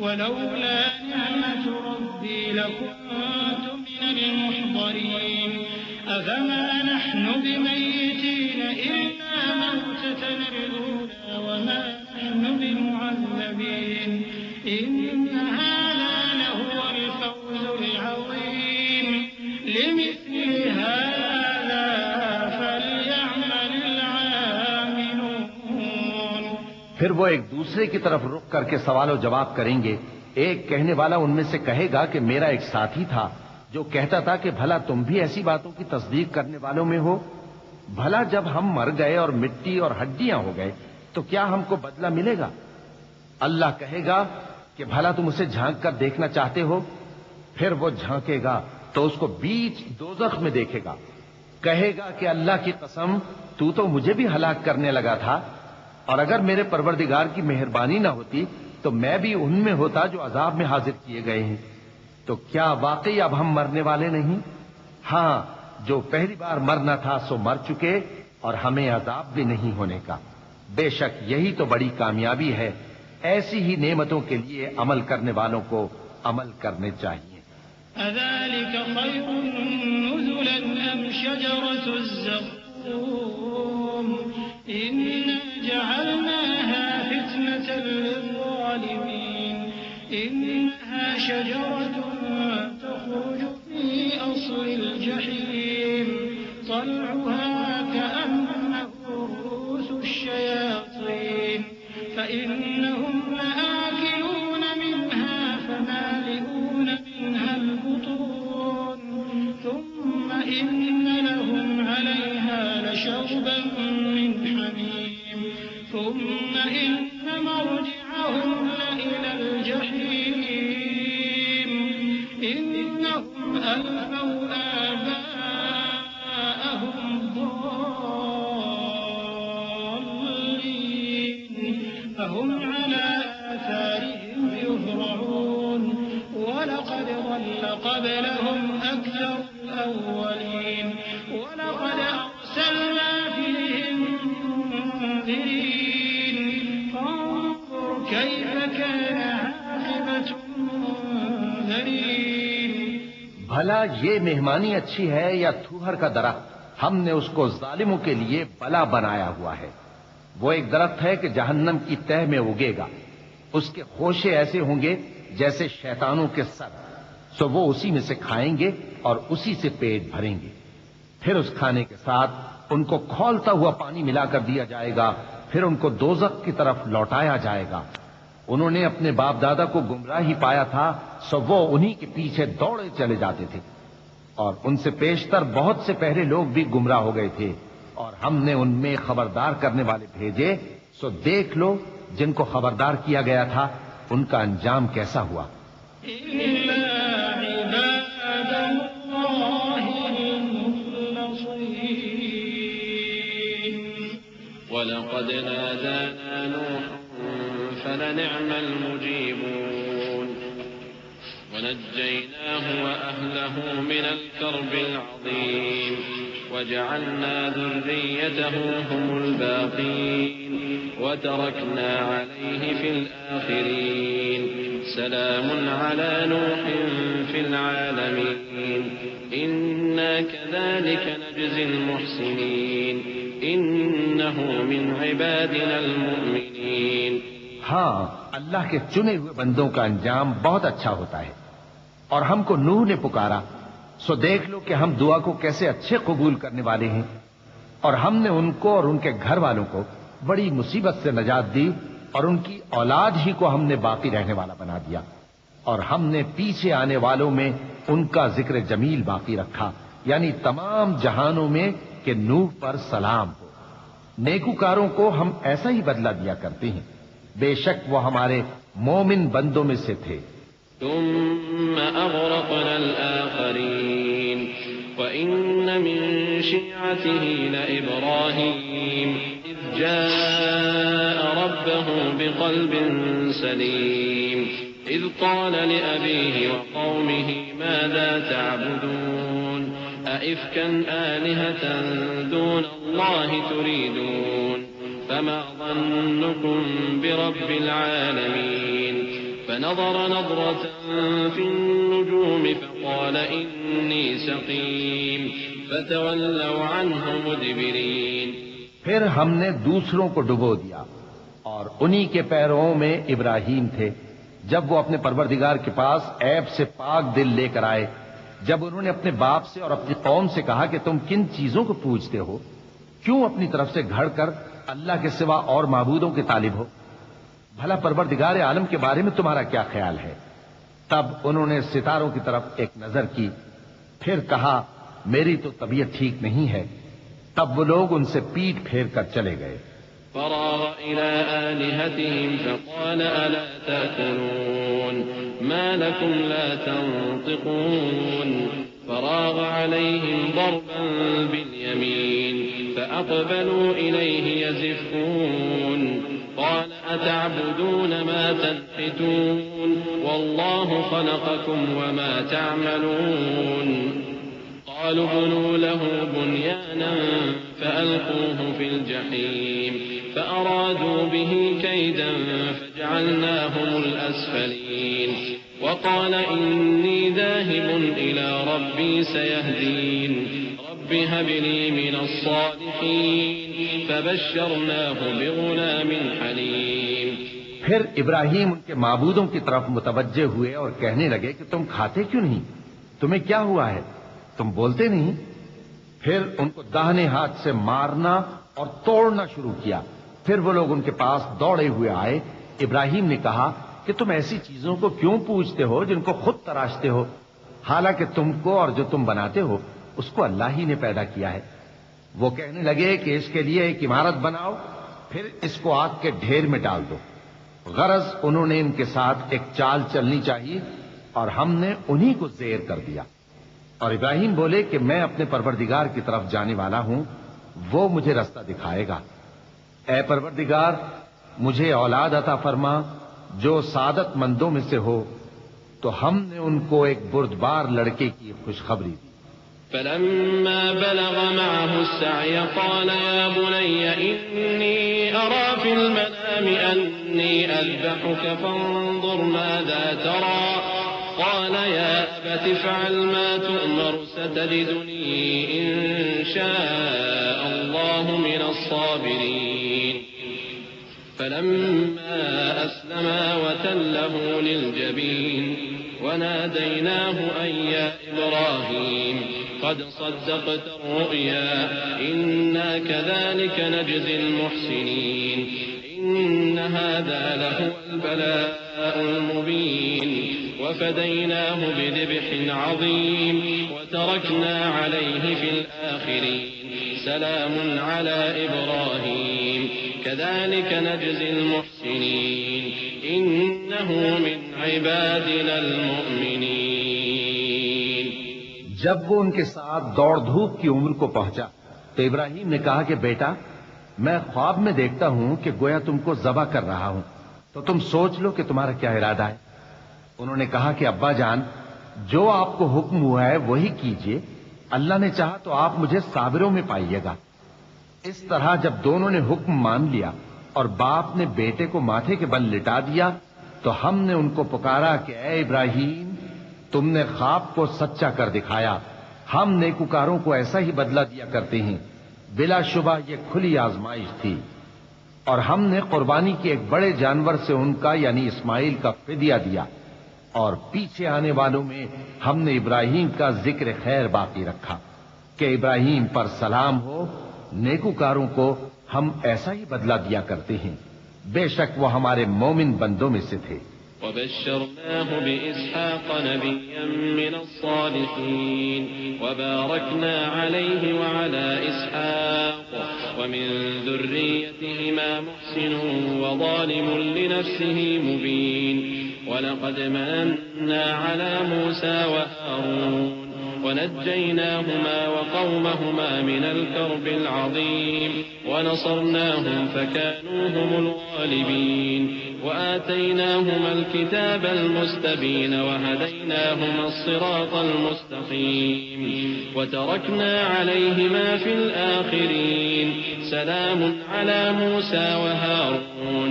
Speaker 1: ولولا نعمة ربي لكنت من المحضرين أفما نحن بميتين إلا موتتنا الأولى وما نحن بمعذبين إن هذا لهو الفوز العظيم لمثل هذا فليعمل العاملون.
Speaker 2: پھر وہ ایک دوسرے کی طرف رخ کر کے سوال و جواب کریں گے. ایک کہنے والا ان میں سے کہے گا کہ میرا ایک ساتھی تھا جو کہتا تھا کہ بھلا تم بھی ایسی باتوں کی تصدیق کرنے والوں میں ہو. بھلا جب ہم مر گئے اور مٹی اور ہڈیاں ہو گئے تو کیا ہم کو بدلہ ملے گا؟ اللہ کہے گا کہ بھلا تم اسے جھانک کر دیکھنا چاہتے ہو؟ پھر وہ جھانکے گا تو اس کو بیچ دوزخ میں دیکھے گا. کہے گا کہ اللہ کی قسم تو مجھے بھی ہلاک کرنے لگا تھا، اور اگر میرے پروردگار کی مہربانی نہ ہوتی تو میں بھی ان میں ہوتا جو عذاب میں حاضر کیے گئے ہیں. تو کیا واقعی اب ہم مرنے والے نہیں؟ ہاں، جو پہلی بار مرنا تھا سو مر چکے اور ہمیں عذاب بھی نہیں ہونے کا. بے شک یہی تو بڑی کامیابی ہے. ایسی ہی نعمتوں کے لیے عمل کرنے والوں کو عمل کرنے چاہیے.
Speaker 1: أذلك خير نزلا أم شجرة الزقوم إنا جعلناها فتنة للظالمين إنها شجرة تخرج في أصل الجحيم طلعها كأنه رؤوس الشياطين فإنهم لآكلون منها فمالئون منها البطون ثم إن لهم عليها لشوبا من حميم ثم إن مرجعهم لإلى الجحيم إنهم ألفوا آباءهم ضالين فهم على آثارهم يهرعون ولقد ضل قبلهم أكثر الأولين ولقد أرسلنا فيهم منذرين فانظر كيف كان عاقبة المنذرين.
Speaker 2: بھلا یہ مہمانی اچھی ہے یا تھوہر کا درخت؟ ہم نے اس کو ظالموں کے لیے بلا بنایا ہوا ہے. وہ ایک درخت ہے کہ جہنم کی تہ میں اگے گا. اس کے خوشے ایسے ہوں گے جیسے شیطانوں کے سر، سو وہ اسی میں سے کھائیں گے اور اسی سے پیٹ بھریں گے. پھر اس کھانے کے ساتھ ان کو کھولتا ہوا پانی ملا کر دیا جائے گا. پھر ان کو دوزخ کی طرف لوٹایا جائے گا. انہوں نے اپنے باپ دادا کو گمراہی پایا تھا، سو وہ انہی کے پیچھے دوڑے چلے جاتے تھے. اور ان سے پیشتر بہت سے پہلے لوگ بھی گمراہ ہو گئے تھے، اور ہم نے ان میں خبردار کرنے والے بھیجے، سو دیکھ لو جن کو خبردار کیا گیا تھا ان کا انجام کیسا ہوا۔
Speaker 3: وَلَقَدْ نَادَانَا نُوحٌ فَلَنِعْمَ الْمُجِيبُونَ وَنَجَّيْنَاهُ وَأَهْلَهُ مِنَ الْكَرْبِ الْعَظِيمِ وَجَعَلْنَا ذُرِّيَّتَهُ هُمُ الْبَاقِينَ وَتَرَكْنَا عَلَيْهِ فِي الْآخِرِينَ سَلَامٌ عَلَى نُوحٍ فِي الْعَالَمِينَ إِنَّا كَذَلِكَ نَجْزِي الْمُحْسِنِينَ إِنَّهُ مِنْ عِبَادِنَا الْمُؤْمِنِينَ۔
Speaker 2: ہاں، اللہ کے چنے ہوئے بندوں کا انجام بہت اچھا ہوتا ہے۔ اور ہم کو نوح نے پکارا، سو دیکھ لو کہ ہم دعا کو کیسے اچھے قبول کرنے والے ہیں، اور ہم نے ان کو اور ان کے گھر والوں کو بڑی مصیبت سے نجات دی، اور ان کی اولاد ہی کو ہم نے باقی رہنے والا بنا دیا، اور ہم نے پیچھے آنے والوں میں ان کا ذکر جمیل باقی رکھا، یعنی تمام جہانوں میں کہ نوح پر سلام ہو۔ نیکوکاروں کو ہم ایسا ہی بدلہ دیا کرتے ہیں، بے شک وہ ہمارے مومن بندوں میں سے تھے۔
Speaker 3: ثم أغرقنا الآخرين وإن من شيعته لإبراهيم إذ جاء ربه بقلب سليم إذ قال لأبيه وقومه ماذا تعبدون أئفكا آلهة دون الله تريدون فما ظنكم برب العالمين فنظر نظرة في النجوم فقال إني سقيم فتولوا عنه مدبرين۔
Speaker 2: پھر ہم نے دوسروں کو ڈبو دیا، اور انہی کے پیروں میں ابراہیم تھے جب وہ اپنے پروردگار کے پاس عیب سے پاک دل لے کر آئے، جب انہوں نے اپنے باپ سے اور اپنی قوم سے کہا کہ تم کن چیزوں کو پوجتے ہو، کیوں اپنی طرف سے گھڑ کر اللہ کے سوا اور معبودوں کے طالب ہو، بھلا پروردگار عالم کے بارے میں تمہارا کیا خیال ہے؟ تب انہوں نے ستاروں کی طرف ایک نظر کی، پھر کہا میری تو طبیعت ٹھیک نہیں ہے، تب وہ لوگ ان سے پیٹ پھیر کر چلے گئے۔
Speaker 3: فراغ إلى آلهتهم فقال ألا تأكلون ما لكم لا تنطقون فراغ عليهم ضربا باليمين فأقبلوا إليه يزفون قال أتعبدون ما تنحتون والله خلقكم وما تعملون قالوا بنوا له بنيانا فألقوه في الجحيم فأرادوا به كيدا فجعلناهم الأسفلين وقال إني ذاهب إلى ربي سيهدين رب هب لي من الصالحين فبشرناه بغلام حليم۔
Speaker 2: پھر ابراہیم ان کے معبودوں کی طرف متوجہ ہوئے اور کہنے لگے کہ تم کھاتے کیوں نہیں؟ تمہیں کیا ہوا ہے؟ تم بولتے نہیں؟ پھر ان کو داہنے ہاتھ سے مارنا اور توڑنا شروع کیا۔ پھر وہ لوگ ان کے پاس دوڑے ہوئے آئے۔ ابراہیم نے کہا کہ تم ایسی چیزوں کو کیوں پوجتے ہو جن کو خود تراشتے ہو، حالانکہ تم کو اور جو تم بناتے ہو اس کو اللہ ہی نے پیدا کیا ہے۔ وہ کہنے لگے کہ اس کے لیے ایک عمارت بناؤ، پھر اس کو آگ کے ڈھیر میں ڈال دو۔ غرض انہوں نے ان کے ساتھ ایک چال چلنی چاہیے، اور ہم نے انہی کو زیر کر دیا۔ اور ابراہیم بولے کہ میں اپنے پروردگار کی طرف جانے والا ہوں، وہ مجھے رستہ دکھائے گا۔ اے پروردگار، مجھے اولاد عطا فرما جو سعادت مندوں میں سے ہو۔ تو ہم نے ان کو ایک بردبار لڑکے کی خوشخبری دی۔
Speaker 3: فلما بلغ معه السعي قال يا بني إني أرى في المنام أني أذبحك فانظر ماذا ترى قال يا أبت افعل ما تؤمر ستجدني إن شاء الله من الصابرين فلما أسلما وتله للجبين وناديناه أن يا إبراهيم قد صدقت الرؤيا إنا كذلك نجزي المحسنين إن هذا لهو البلاء المبين وفديناه بذبح عظيم وتركنا عليه في الآخرين سلام على إبراهيم كذلك نجزي المحسنين إنه من عبادنا المؤمنين.
Speaker 2: جب وہ ان کے ساتھ دوڑ دھوپ کی عمر کو پہنچا تو ابراہیم نے کہا کہ بیٹا میں خواب میں دیکھتا ہوں کہ گویا تم کو ذبح کر رہا ہوں، تو تم سوچ لو کہ تمہارا کیا ارادہ ہے. انہوں نے کہا کہ ابا جان جو آپ کو حکم ہوا ہے وہی کیجئے، اللہ نے چاہا تو آپ مجھے صابروں میں پائیے گا. اس طرح جب دونوں نے حکم مان لیا اور باپ نے بیٹے کو ماتھے کے بل لٹا دیا تو ہم نے ان کو پکارا کہ اے ابراہیم تم نے خواب کو سچا کر دکھایا، ہم نیکوکاروں کو ایسا ہی بدلہ دیا کرتے ہیں. بلا شبہ یہ کھلی آزمائش تھی اور ہم نے قربانی کے ایک بڑے جانور سے ان کا یعنی اسماعیل کا فدیہ دیا، اور پیچھے آنے والوں میں ہم نے ابراہیم کا ذکر خیر باقی رکھا کہ ابراہیم پر سلام ہو، نیکوکاروں کو ہم ایسا ہی بدلہ دیا کرتے ہیں، بے شک وہ ہمارے مومن بندوں میں سے تھے.
Speaker 3: وبشرناه بإسحاق نبيا من الصالحين وباركنا عليه وعلى إسحاق ومن ذريتهما محسن وظالم لنفسه مبين ولقد مننا على موسى وهارون ونجيناهما وقومهما من الكرب العظيم ونصرناهم فكانوا هم الغالبين وآتيناهما الكتاب المستبين وهديناهما الصراط المستقيم وتركنا عليهما في الآخرين سلام على موسى وهارون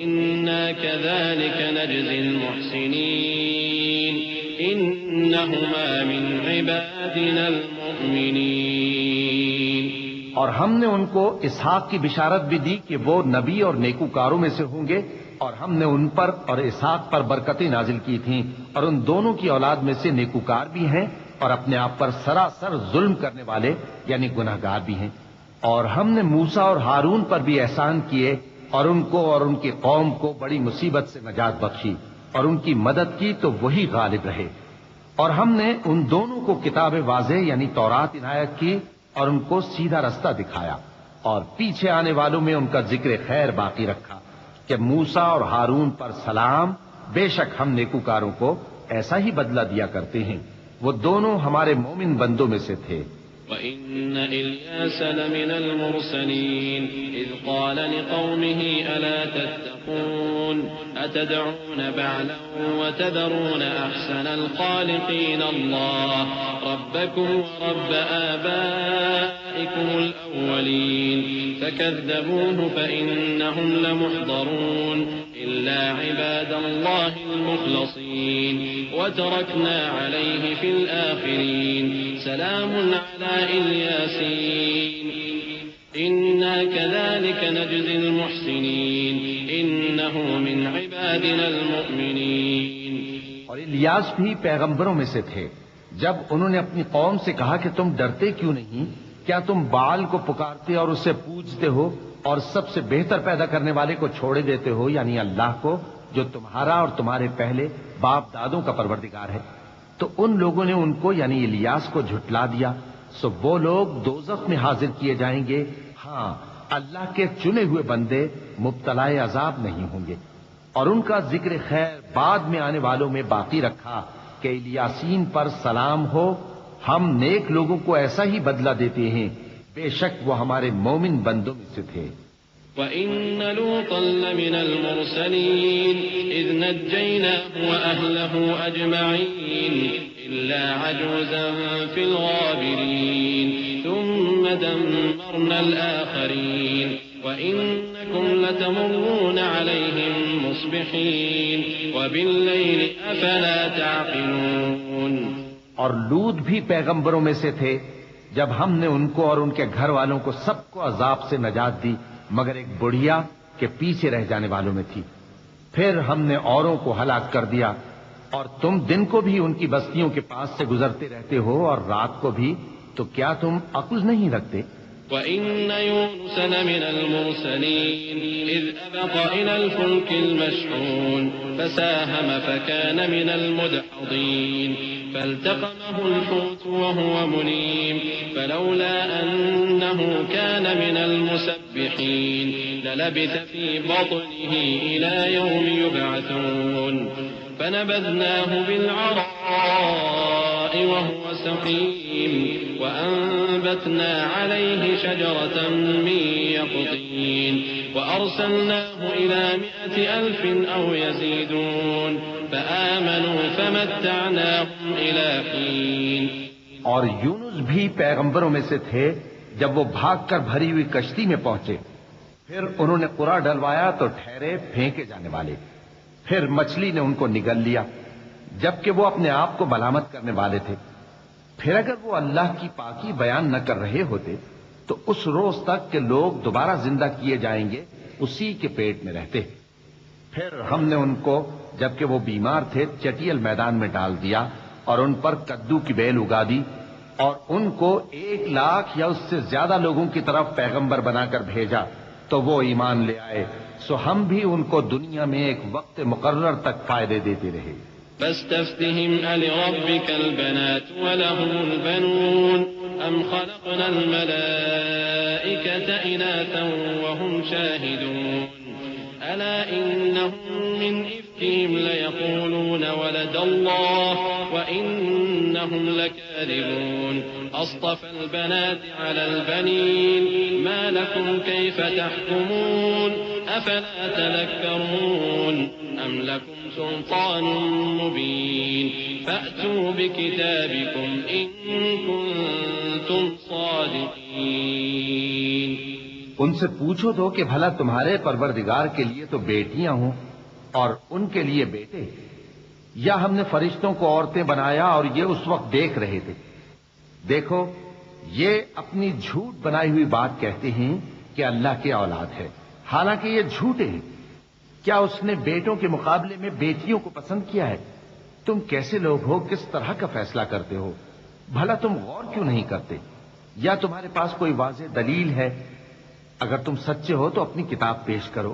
Speaker 3: إنا كذلك نجزي المحسنين إنهما من عبادنا المؤمنين.
Speaker 2: اور ہم نے ان کو اسحاق کی بشارت بھی دی کہ وہ نبی اور نیکوکاروں میں سے ہوں گے، اور ہم نے ان پر اور اسحاق پر برکتیں نازل کی تھیں، اور ان دونوں کی اولاد میں سے نیکوکار بھی ہیں اور اپنے آپ پر سراسر ظلم کرنے والے یعنی گناہگار بھی ہیں. اور ہم نے موسیٰ اور ہارون پر بھی احسان کیے اور ان کو اور ان کی قوم کو بڑی مصیبت سے نجات بخشی اور ان کی مدد کی تو وہی غالب رہے. اور ہم نے ان دونوں کو کتاب واضح یعنی تورات عنایت کی اور ان کو سیدھا رستہ دکھایا، اور پیچھے آنے والوں میں ان کا ذکر خیر باقی رکھا کہ موسیٰ اور ہارون پر سلام، بے شک ہم نیکوکاروں کو ایسا ہی بدلہ دیا کرتے ہیں، وہ دونوں ہمارے مومن بندوں میں سے تھے.
Speaker 3: وَإِنَّ إِلْيَاسَ لَمِنَ الْمُرْسَلِينَ إِذْ قَالَ لِقَوْمِهِ أَلَا تَتَّقُونَ أَتَدْعُونَ بَعْلًا وَتَذَرُونَ أَحْسَنَ الْخَالِقِينَ اللَّهَ رَبَّكُمْ وَرَبَّ آبَائِكُمُ الْأَوَّلِينَ فَكَذَّبُوهُ فَإِنَّهُمْ لَمُحْضَرُونَ إِلَّا عِبَادَ اللَّهِ الْمُخْلَصِينَ وَتَرَكْنَا عَلَيْهِ فِي الْآخِرِينَ سلام على الياسين إنا كذلك نجزي المحسنين إنه من عبادنا المؤمنين.
Speaker 2: اور الیاس بھی پیغمبروں میں سے تھے. جب انہوں نے اپنی قوم سے کہا کہ تم ڈرتے کیوں نہیں، کیا تم بال کو پکارتے اور اسے پوجتے ہو اور سب سے بہتر پیدا کرنے والے کو چھوڑے دیتے ہو یعنی اللہ کو جو تمہارا اور تمہارے پہلے باپ دادوں کا پروردگار ہے. تو ان لوگوں نے ان کو یعنی الیاس کو جھٹلا دیا، سو وہ لوگ دوزخ میں حاضر کیے جائیں گے. ہاں اللہ کے چنے ہوئے بندے مبتلا عذاب نہیں ہوں گے. اور ان کا ذکر خیر بعد میں آنے والوں میں باقی رکھا کہ الیاسین پر سلام ہو، ہم نیک لوگوں کو ایسا ہی بدلہ دیتے ہیں، بے شک وہ ہمارے مومن بندوں میں سے تھے.
Speaker 3: وَإِنَّ لُوطًا لَّمِنَ الْمُرْسَلِينَ إِذْ نَجَّيْنَاهُ وَأَهْلَهُ أَجْمَعِينَ إِلَّا عَجُوزًا فِي الْغَابِرِينَ ثُمَّ دَمَّرْنَا الْآخَرِينَ وَإِنَّكُمْ لَتَمُرُّونَ عَلَيْهِم مُّصْبِحِينَ وَبِاللَّيْلِ أَفَلَا تَعْقِلُونَ.
Speaker 2: اور لوط بھی پیغمبروں میں سے تھے. جب ہم نے ان کو اور ان کے گھر والوں کو سب کو عذاب سے نجات دی مگر ایک بڑھیا کے پیچھے رہ جانے والوں میں تھی. پھر ہم نے اوروں کو ہلاک کر دیا، اور تم دن کو بھی ان کی بستیوں کے پاس سے گزرتے رہتے ہو اور رات کو بھی، تو کیا تم عقل نہیں رکھتے؟
Speaker 3: وإن يونس لمن المرسلين إذ أبق إلى الفلك المشحون فساهم فكان من المدحضين فالتقمه الحوت وهو مليم فلولا أنه كان من المسبحين للبث في بطنه إلى يوم يبعثون فنبذناه بالعراء وهو سقيم وأنبتنا عليه شجرة من يقطين وأرسلناه إلى 100,000 أو يزيدون فآمنوا فمتعناهم إلى حين.
Speaker 2: اور یونس بھی پیغمبروں میں سے تھے. جب وہ بھاگ کر بھری ہوئی کشتی میں پہنچے پھر انہوں نے قرا ڈلوایا تو ٹھہرے پھینکے جانے والے. پھر مچھلی نے ان کو نگل لیا جبکہ وہ اپنے آپ کو ملامت کرنے والے تھے. پھر اگر وہ اللہ کی پاکی بیان نہ کر رہے ہوتے تو اس روز تک کہ لوگ دوبارہ زندہ کیے جائیں گے اسی کے پیٹ میں رہتے. پھر ہم نے ان کو جبکہ وہ بیمار تھے چٹیل میدان میں ڈال دیا اور ان پر کدو کی بیل اگا دی اور ان کو 1,00,000 یا اس سے زیادہ لوگوں کی طرف پیغمبر بنا کر بھیجا تو وہ ایمان لے آئے. سو ہم بھی ان کو دنیا میں ایک وقت مقرر تک فائدے دیتے رہے.
Speaker 3: فاستفتهم ألربك البنات ولهم البنون أم خلقنا الملائكة إناثا وهم شاهدون ألا إنهم من إفكهم ليقولون ولد الله وإنهم لكاذبون أصطفى البنات على البنين ما لكم كيف تحكمون أفلا تذكرون أم لكم سلطان مبين فأتوا بكتابكم إن كنتم صادقين.
Speaker 2: ان سے پوچھو تو کہ بھلا تمہارے پروردگار کے لیے تو بیٹیاں ہوں اور ان کے لیے بیٹے، یا ہم نے فرشتوں کو عورتیں بنایا اور یہ اس وقت دیکھ رہے تھے. دیکھو یہ اپنی جھوٹ بنائی ہوئی بات کہتے ہیں کہ اللہ کی اولاد ہے، حالانکہ یہ جھوٹے ہیں. کیا اس نے بیٹوں کے مقابلے میں بیٹیوں کو پسند کیا ہے؟ تم کیسے لوگ ہو، کس طرح کا فیصلہ کرتے ہو؟ بھلا تم غور کیوں نہیں کرتے؟ یا تمہارے پاس کوئی واضح دلیل ہے؟ اگر تم سچے ہو تو اپنی کتاب پیش کرو.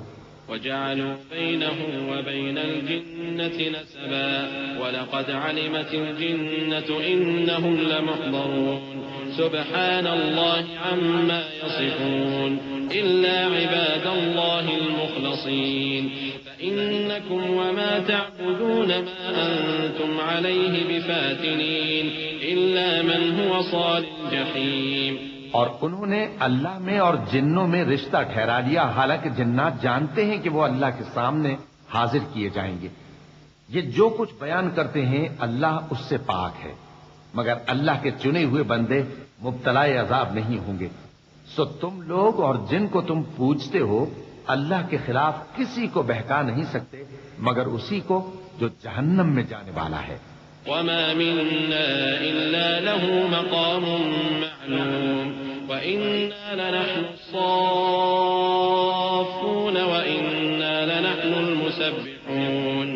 Speaker 3: وجعلوا بينه وبين الجنة نسبا ولقد علمت الجنة إنهم لمحضرون سبحان الله عما يصفون إلا عباد الله المخلصين فإنكم وما تعبدون ما أنتم عليه بفاتنين إلا من هو صال الجحيم.
Speaker 2: اور انہوں نے اللہ میں اور جنوں میں رشتہ ٹھہرا لیا، حالانکہ جنات جانتے ہیں کہ وہ اللہ کے سامنے حاضر کیے جائیں گے. یہ جو کچھ بیان کرتے ہیں اللہ اس سے پاک ہے، مگر اللہ کے چنے ہوئے بندے مبتلا عذاب نہیں ہوں گے. سو تم لوگ اور جن کو تم پوجتے ہو اللہ کے خلاف کسی کو بہکا نہیں سکتے مگر اسی کو جو جہنم میں جانے والا ہے.
Speaker 3: وما منا إلا له مقام معلوم وإنا لنحن الصافون وإنا لنحن المسبحون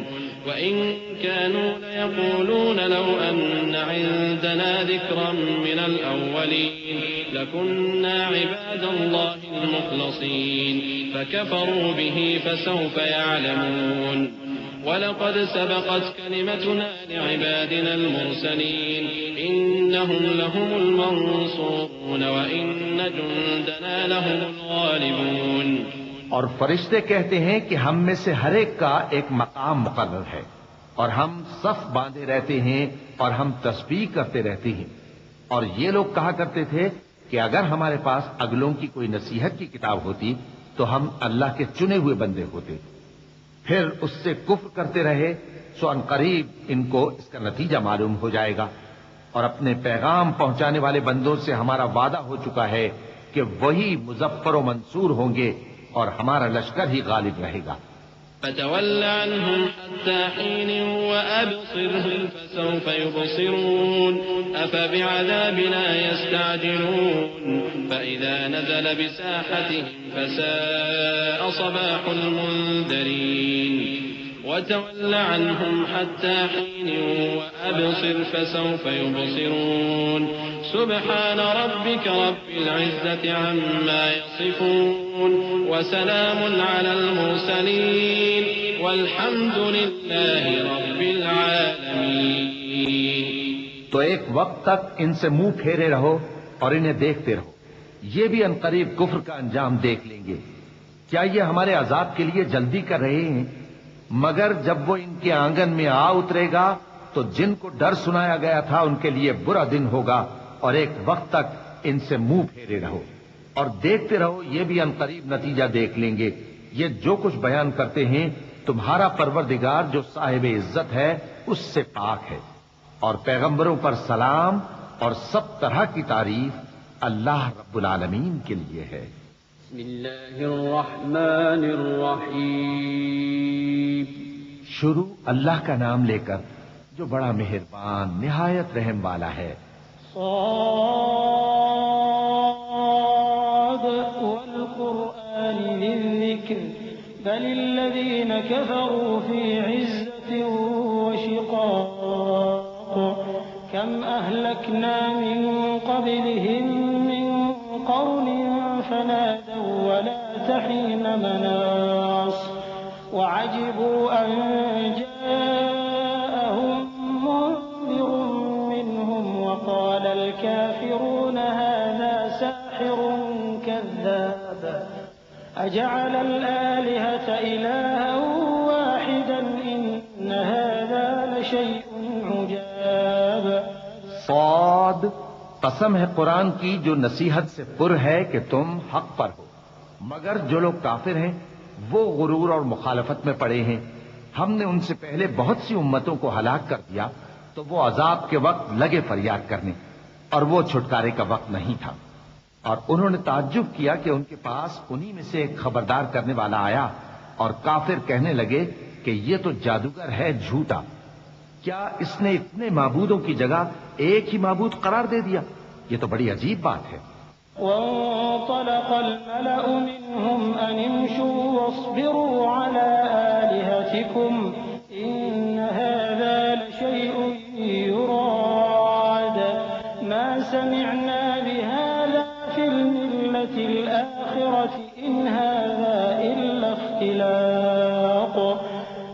Speaker 3: وإن كانوا ليقولون لو أن عندنا ذكرا من الأولين لكنا عباد الله المخلصين فكفروا به فسوف يعلمون. ولقد سبقت كلمتنا لعبادنا المرسلين إنهم لهم المنصورون وإن جندنا لهم الغالبون.
Speaker 2: اور فرشتے کہتے ہیں کہ ہم میں سے ہر ایک کا ایک مقام مقرر ہے اور ہم صف باندھے رہتے ہیں اور ہم تسبیح کرتے رہتے ہیں. اور یہ لوگ کہا کرتے تھے کہ اگر ہمارے پاس اگلوں کی کوئی نصیحت کی کتاب ہوتی تو ہم اللہ کے چنے ہوئے بندے ہوتے. پھر اس سے کفر کرتے رہے سو ان قریب ان کو اس کا نتیجہ معلوم ہو جائے گا. اور اپنے پیغام پہنچانے والے بندوں سے ہمارا وعدہ ہو چکا ہے کہ وہی مظفر و منصور ہوں گے اور ہمارا لشکر ہی غالب رہے گا.
Speaker 3: فتول عنهم حتى حين وأبصرهم فسوف يبصرون أفبعذابنا يستعجلون فإذا نزل بساحتهم فساء صباح المنذرين. وتول عنهم حتى حين وأبصر فسوف يبصرون سبحان ربك رب العزة عما يصفون وسلام على المرسلين والحمد لله رب العالمين.
Speaker 2: تو ایک وقت تک ان سے منہ پھیرے رہو اور انہیں دیکھتے رہو، یہ بھی عنقریب کفر کا انجام دیکھ لیں گے. کیا یہ ہمارے عذاب کے لیے جلدی کر رہے ہیں؟ مگر جب وہ ان کے آنگن میں آ اترے گا تو جن کو ڈر سنایا گیا تھا ان کے لیے برا دن ہوگا، اور ایک وقت تک ان سے منہ پھیرے رہو اور دیکھتے رہو، یہ بھی عنقریب نتیجہ دیکھ لیں گے. یہ جو کچھ بیان کرتے ہیں تمہارا پروردگار جو صاحب عزت ہے اس سے پاک ہے، اور پیغمبروں پر سلام اور سب طرح کی تعریف اللہ رب العالمین کے لیے ہے.
Speaker 4: بسم اللہ الرحمن الرحیم.
Speaker 2: شروع اللہ کا نام لے کر جو بڑا مہربان نہایت رحم والا ہے.
Speaker 1: صاد والقرآن للذکر بل الذین كفروا في عزة وشقاق كم أهلكنا من قبلهم من قرن فنادوا ولا تحين مناص وعجبوا أن جاءهم منذر منهم وقال الكافرون هذا ساحر كذاب أجعل الآلهة إلها واحدا إن هذا لشيء عجاب.
Speaker 2: صاد، قسم ہے قرآن کی جو نصیحت سے پر ہے کہ تم حق پر ہو، مگر جو لوگ کافر ہیں وہ غرور اور مخالفت میں پڑے ہیں. ہم نے ان سے پہلے بہت سی امتوں کو ہلاک کر دیا تو وہ عذاب کے وقت لگے فریاد کرنے، اور وہ چھٹکارے کا وقت نہیں تھا. اور انہوں نے تعجب کیا کہ ان کے پاس انہی میں سے ایک خبردار کرنے والا آیا، اور کافر کہنے لگے کہ یہ تو جادوگر ہے جھوٹا. کیا اس نے اتنے معبودوں کی جگہ ایک ہی معبود قرار دے دیا؟ یہ تو بڑی عجیب بات ہے.
Speaker 1: وانطلق الملأ منهم أن امشوا واصبروا على آلهتكم إن هذا لشيء يراد ما سمعنا بهذا في الملة الآخرة إن هذا إلا اختلاق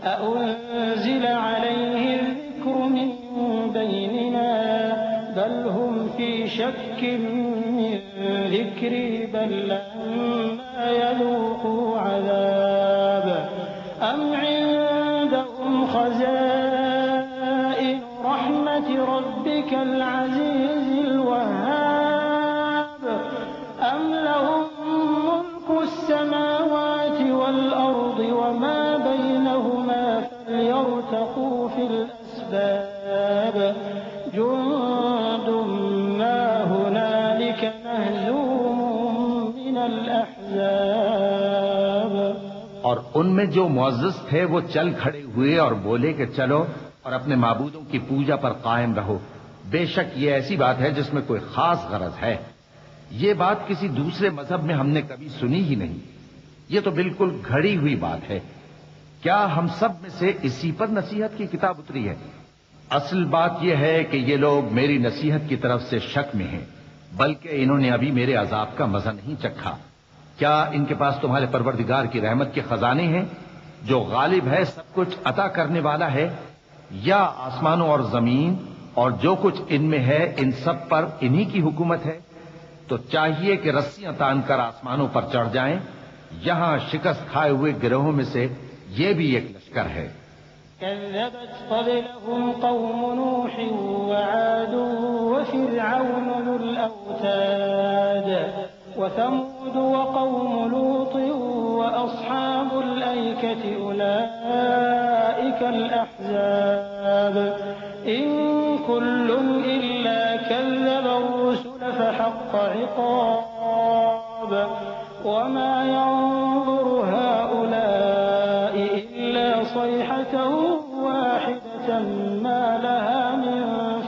Speaker 1: أأنزل عليه الذكر من بيننا بل هم في شك من ذكري بل لما يذوقوا عذاب أم عندهم خزائن رحمة ربك العزيز الوهاب أم لهم ملك السماوات والأرض وما بينهما فليرتقوا في الأسباب جند ما هنالك مهزوم من الأحزاب.
Speaker 2: اور ان میں جو معزز تھے وہ چل کھڑے ہوئے اور بولے کہ چلو اور اپنے معبودوں کی پوجا پر قائم رہو. بے شک یہ ایسی بات ہے جس میں کوئی خاص غرض ہے. یہ بات کسی دوسرے مذہب میں ہم نے کبھی سنی ہی نہیں. یہ تو بالکل گھڑی ہوئی بات ہے. کیا ہم سب میں سے اسی پر نصیحت کی کتاب اتری ہے؟ اصل بات یہ ہے کہ یہ لوگ میری نصیحت کی طرف سے شک میں ہیں، بلکہ انہوں نے ابھی میرے عذاب کا مزہ نہیں چکھا. کیا ان کے پاس تمہارے پروردگار کی رحمت کے خزانے ہیں جو غالب ہے، سب کچھ عطا کرنے والا ہے؟ یا آسمانوں اور زمین اور جو کچھ ان میں ہے ان سب پر انہی کی حکومت ہے؟ تو چاہیے کہ رسیاں تان کر آسمانوں پر چڑھ جائیں. یہاں شکست کھائے ہوئے گروہوں میں سے یہ بھی ایک لشکر ہے.
Speaker 1: كذبت قبلهم قوم نوح وعاد وفرعون ذو الأوتاد وثمود وقوم لوط وأصحاب الأيكة أولئك الأحزاب إن كل إلا كذب الرسل فحق عقاب وما ينظر هؤلاء إلا صيحة واحدة ما لها من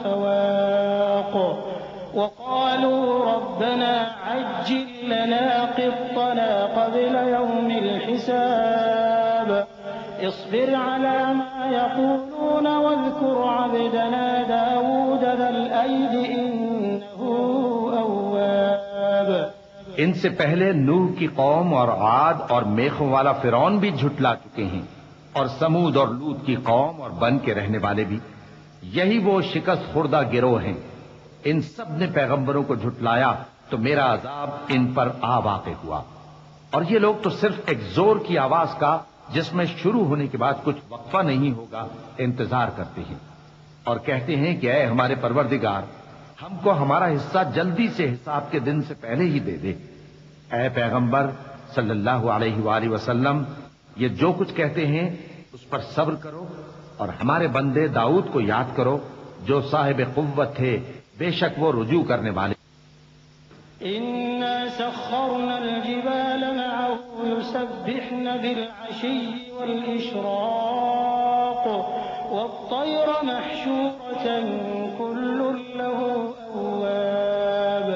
Speaker 1: فواق وقالوا ربنا عجل لنا قطنا قبل يوم الحساب اصبر على ما يقولون واذكر عبدنا داود ذا الأيد إنه أواب.
Speaker 2: ان سے پہلے نوح کی قوم اور عاد اور میخوں والا فرعون بھی جھٹلا چکے ہیں، اور سمود اور لوط کی قوم اور بن کے رہنے والے بھی. یہی وہ شکست خوردہ گروہ ہیں. ان سب نے پیغمبروں کو جھٹلایا تو میرا عذاب ان پر آ واقع ہوا. اور یہ لوگ تو صرف ایک زور کی آواز کا جس میں شروع ہونے کے بعد کچھ وقفہ نہیں ہوگا انتظار کرتے ہیں، اور کہتے ہیں کہ اے ہمارے پروردگار، ہم کو ہمارا حصہ جلدی سے حساب کے دن سے پہلے ہی دے دے. اے پیغمبر صلی اللہ علیہ وآلہ وسلم، یہ جو کچھ کہتے ہیں اس پر صبر کرو، اور ہمارے بندے داؤد کو یاد کرو جو صاحب قوت تھے، بے شک وہ رجوع کرنے والے.
Speaker 1: إنا سخرنا الجبال معه يسبحن بالعشي والإشراق والطير محشورة كل له أواب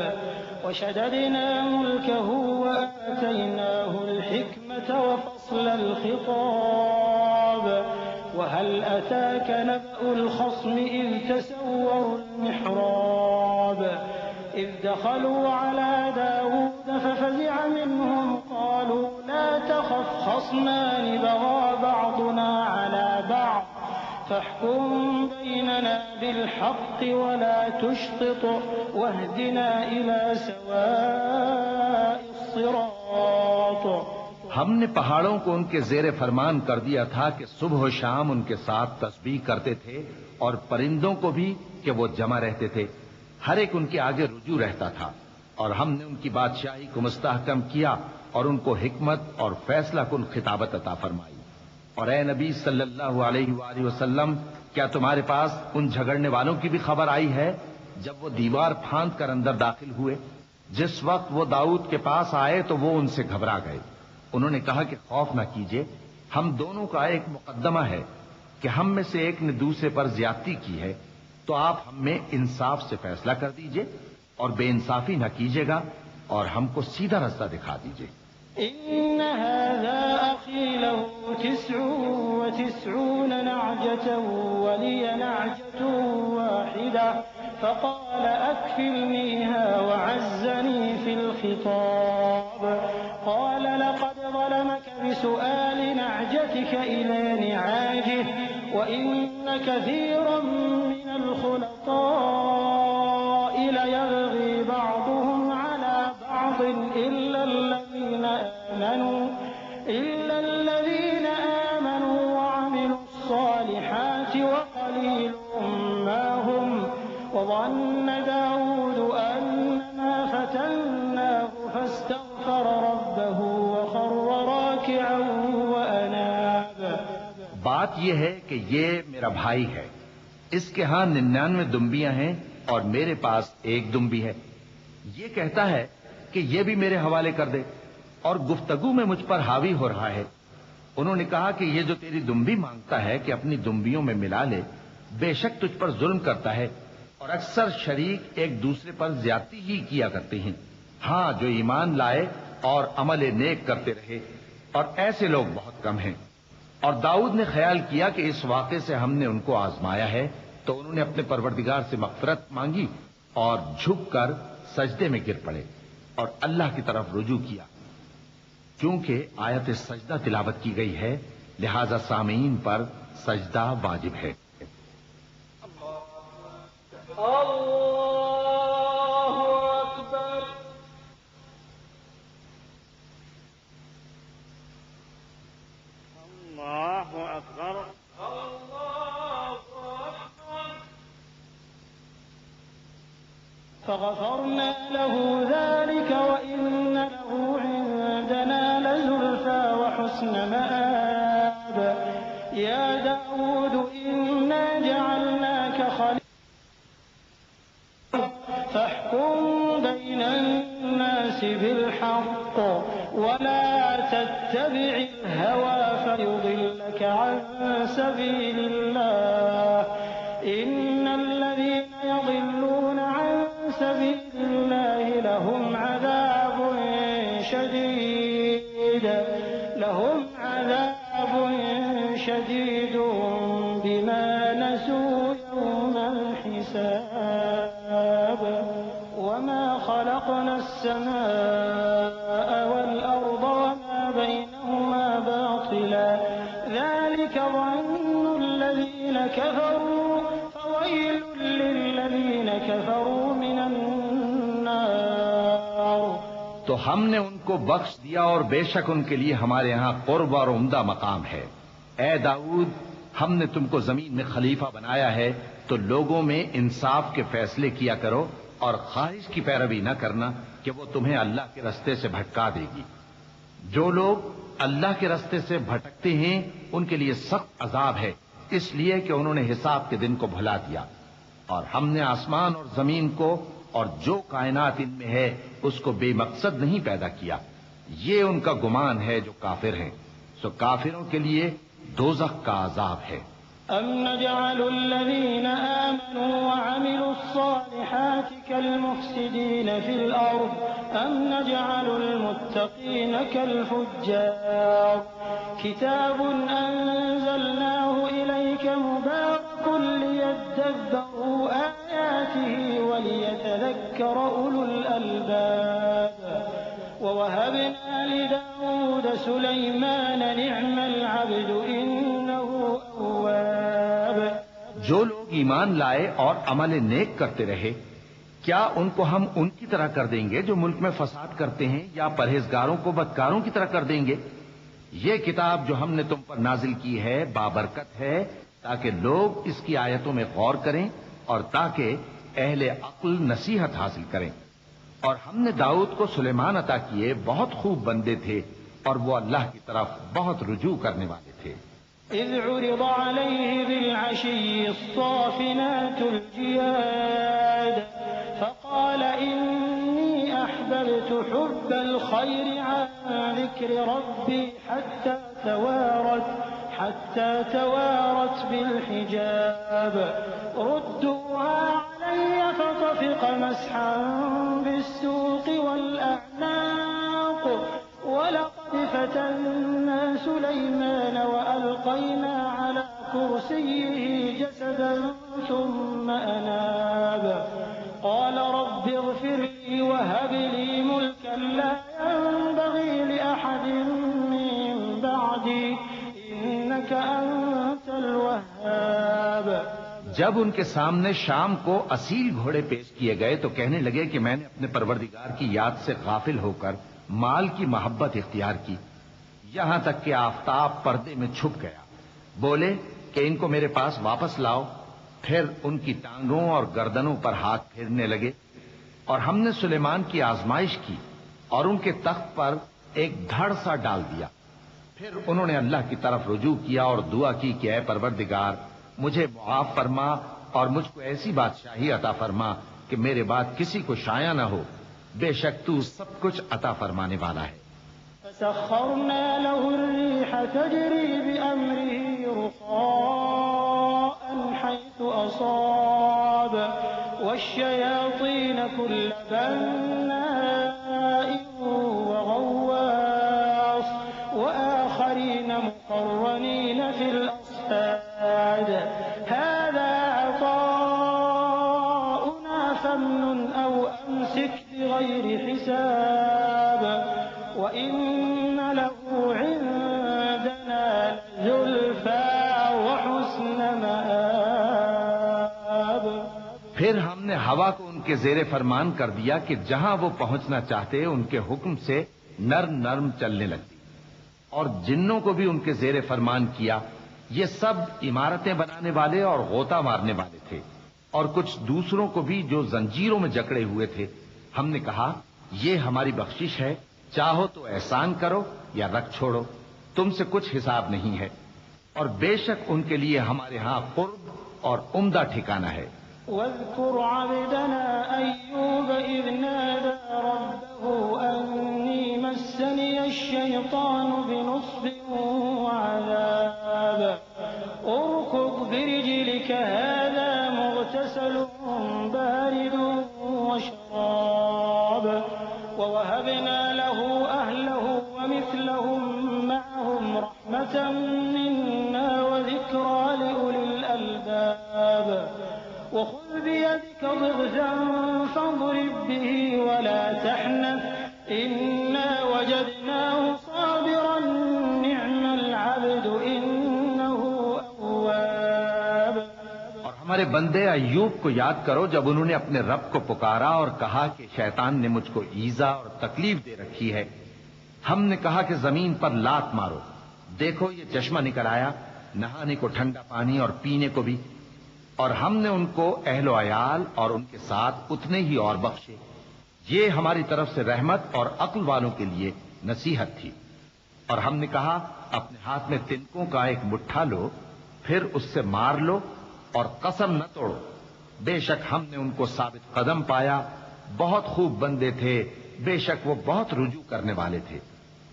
Speaker 1: وشددنا ملكه وآتيناه الحكمة وفصل الخطاب وهل أتاك نبأ الخصم إذ تسوروا المحراب إذ دخلوا على داود ففزع منهم قالوا لا تخف خصمان بغى بعضنا على بعض فاحكم بيننا بالحق ولا تشطط واهدنا إلى سواء الصراط.
Speaker 2: ہم نے پہاڑوں کو ان کے زیر فرمان کر دیا تھا کہ صبح و شام ان کے ساتھ تسبیح کرتے تھے، اور پرندوں کو بھی کہ وہ جمع رہتے تھے، ہر ایک ان کے آگے رجوع رہتا تھا. اور ہم نے ان کی بادشاہی کو مستحکم کیا اور ان کو حکمت اور فیصلہ کن خطابت عطا فرمائی. اور اے نبی صلی اللہ علیہ وآلہ وسلم، کیا تمہارے پاس ان جھگڑنے والوں کی بھی خبر آئی ہے جب وہ دیوار پھاند کر اندر داخل ہوئے؟ جس وقت وہ داؤد کے پاس آئے تو وہ ان سے گھبرا گئے. انہوں نے کہا کہ خوف نہ کیجیے، ہم دونوں کا ایک مقدمہ ہے کہ ہم میں سے ایک نے دوسرے پر زیادتی کی ہے، تو آپ ہم میں انصاف سے فیصلہ کر دیجئے اور بے انصافی نہ کیجیے گا، اور ہم کو سیدھا رستہ دکھا دیجئے.
Speaker 1: إن هذا أخي له 99 نعجة ولي نعجة واحدة فقال أكفلنيها وعزني في الخطاب. قال لقد ظلمك بسؤال نعجتك إلى نعاجه وإن كثيرا من الخلطاء ليبغي بعضهم على بعض إلا الذين آمنوا وعملوا الصالحات وقليل ما هم. وظن داود أنما فتناه فاستغفر ربه وخر راكعا وأناب.
Speaker 2: بات یہ ہے کہ یہ میرا بھائی ہے، اس کے ہاں 99 دمبیاں ہیں اور میرے پاس ایک دمبی ہے. یہ کہتا ہے کہ یہ بھی میرے حوالے کر دے، اور گفتگو میں مجھ پر حاوی ہو رہا ہے. انہوں نے کہا کہ یہ جو تیری دمبی مانگتا ہے کہ اپنی دمبیوں میں ملا لے، بے شک تجھ پر ظلم کرتا ہے، اور اکثر شریک ایک دوسرے پر زیادتی ہی کیا کرتے ہیں. ہاں، جو ایمان لائے اور عمل نیک کرتے رہے، اور ایسے لوگ بہت کم ہیں. اور داؤد نے خیال کیا کہ اس واقعے سے ہم نے ان کو آزمایا ہے، تو انہوں نے اپنے پروردگار سے مغفرت مانگی اور جھک کر سجدے میں گر پڑے اور اللہ کی طرف رجوع کیا. کیونکہ آیت سجدہ تلاوت کی گئی ہے، لہذا سامعین پر سجدہ واجب ہے.
Speaker 1: اللہ اکبر.
Speaker 3: اللہ اکبر.
Speaker 1: فغفرنا له ذلك وإن له عندنا لزلفى وحسن مآب. يا داود إنا جعلناك خليفة فاحكم بين الناس بالحق ولا تتبع الهوى فيضلك عن سبيل الله. إن الذين يضلون عن سبيل الله لهم عذاب والأرض وما بينهما باطلا ذلك ظن الذين كفروا فويل للذين كفروا من النار.
Speaker 2: تو ہم نے ان کو بخش دیا اور بے شک ان کے لیے ہمارے ہاں قرب اور عمدہ مقام ہے. اے داؤد، ہم نے تم کو زمین میں خلیفہ بنایا ہے تو لوگوں میں انصاف کے فیصلے کیا کرو اور خواہش کی پیروی نہ کرنا کہ وہ تمہیں اللہ کے رستے سے بھٹکا دے گی. جو لوگ اللہ کے رستے سے بھٹکتے ہیں ان کے لیے سخت عذاب ہے، اس لیے کہ انہوں نے حساب کے دن کو بھلا دیا. اور ہم نے آسمان اور زمین کو اور جو کائنات ان میں ہے اس کو بے مقصد نہیں پیدا کیا. یہ ان کا گمان ہے جو کافر ہیں، سو کافروں کے لیے دوزخ کا عذاب ہے.
Speaker 1: أم نجعل الذين آمنوا وعملوا الصالحات كالمفسدين في الأرض أم نجعل المتقين كالفجار. كتاب أنزلناه إليك مبارك ليدبروا آياته وليتذكر أولو الألباب. ووهبنا لداود سليمان نعم العبد إنه أواب.
Speaker 2: جو لوگ ایمان لائے اور عمل نیک کرتے رہے، کیا ان کو ہم ان کی طرح کر دیں گے جو ملک میں فساد کرتے ہیں، یا پرہیزگاروں کو بدکاروں کی طرح کر دیں گے؟ یہ کتاب جو ہم نے تم پر نازل کی ہے بابرکت ہے، تاکہ لوگ اس کی آیتوں میں غور کریں اور تاکہ اہل عقل نصیحت حاصل کریں. اور ہم نے داؤد کو سلیمان عطا کیے، بہت خوب بندے تھے اور وہ اللہ کی طرف بہت رجوع کرنے والے تھے.
Speaker 1: إذ عرض عليه بالعشي الصافنات الجياد فقال إني أحببت حب الخير عن ذكر ربي حتى توارت بالحجاب. ردوها علي فطفق مسحا بالسوق والأعناق ولقد فتنا سليمان وألقينا على كرسيه جسدا ثم أناب. قال رب اغفر لي وهب لي ملكا لا ينبغي لأحد من بعدي إنك أنت الوهاب.
Speaker 2: جب ان کے سامنے شام کو اصیل گھوڑے پیش کیے گئے تو کہنے لگے کہ میں نے اپنے پروردگار کی یاد سے غافل ہو کر مال کی محبت اختیار کی، یہاں تک کہ آفتاب پردے میں چھپ گیا. بولے کہ ان کو میرے پاس واپس لاؤ. پھر ان کی ٹانگوں اور گردنوں پر ہاتھ پھیرنے لگے. اور ہم نے سلیمان کی آزمائش کی اور ان کے تخت پر ایک دھڑ سا ڈال دیا. پھر انہوں نے اللہ کی طرف رجوع کیا اور دعا کی کہ اے پروردگار، مجھے معاف فرما اور مجھ کو ایسی بادشاہی عطا فرما کہ میرے بعد کسی کو شایع نہ ہو. بے شک تو سب کچھ عطا فرمانے والا ہے.
Speaker 1: فسخرنا له الريح تجري بأمره رخاء حيث أصاب والشياطين كل بناء وغواص وآخرين مقرنين في الأصفاد. هذا عطاؤنا فامنن أو أمسك بغير حساب وإن له عندنا زلفى وحسن مآب.
Speaker 2: پھر ہم نے ہوا کو ان کے زیر فرمان کر دیا کہ جہاں وہ پہنچنا چاہتے ان کے حکم سے نرم نرم چلنے لگتی، اور جنوں کو بھی ان کے زیر فرمان کیا. یہ سب عمارتیں بنانے والے اور غوطہ مارنے والے تھے، اور کچھ دوسروں کو بھی جو زنجیروں میں جکڑے ہوئے تھے. ہم نے کہا یہ ہماری بخشش ہے، چاہو تو احسان کرو یا رکھ چھوڑو، تم سے کچھ حساب نہیں ہے. اور بے شک ان کے لیے ہمارے ہاں قرب اور عمدہ ٹھکانہ ہے.
Speaker 1: واذكر عبدنا أيوب إذ نادى ربه أني مسني الشيطان بنصب وعذاب. اركض برجلك هذا مغتسل بارد وشراب. ووهبنا له أهله ومثلهم معهم رحمة منا وذكرى لأولي الألباب. وخذ بيدك ضغثا فاضرب به ولا تحنث إنا وجدناه صابرا نعم العبد إنه أواب۔
Speaker 2: اور ہمارے بندے ایوب کو یاد کرو جب انہوں نے اپنے رب کو پکارا اور کہا کہ شیطان نے مجھ کو ایذا اور تکلیف دے رکھی ہے۔ ہم نے کہا کہ زمین پر لات مارو، دیکھو یہ چشمہ نکل آیا، نہانے کو ٹھنڈا پانی اور پینے کو بھی، اور ہم نے ان کو اہل و عیال اور ان کے ساتھ اتنے ہی اور بخشے۔ یہ ہماری طرف سے رحمت اور عقل والوں کے لیے نصیحت تھی۔ اور ہم نے کہا اپنے ہاتھ میں تنکوں کا ایک مٹھا لو، پھر اس سے مار لو اور قسم نہ توڑو، بے شک ہم نے ان کو ثابت قدم پایا، بہت خوب بندے تھے، بے شک وہ بہت رجوع کرنے والے تھے۔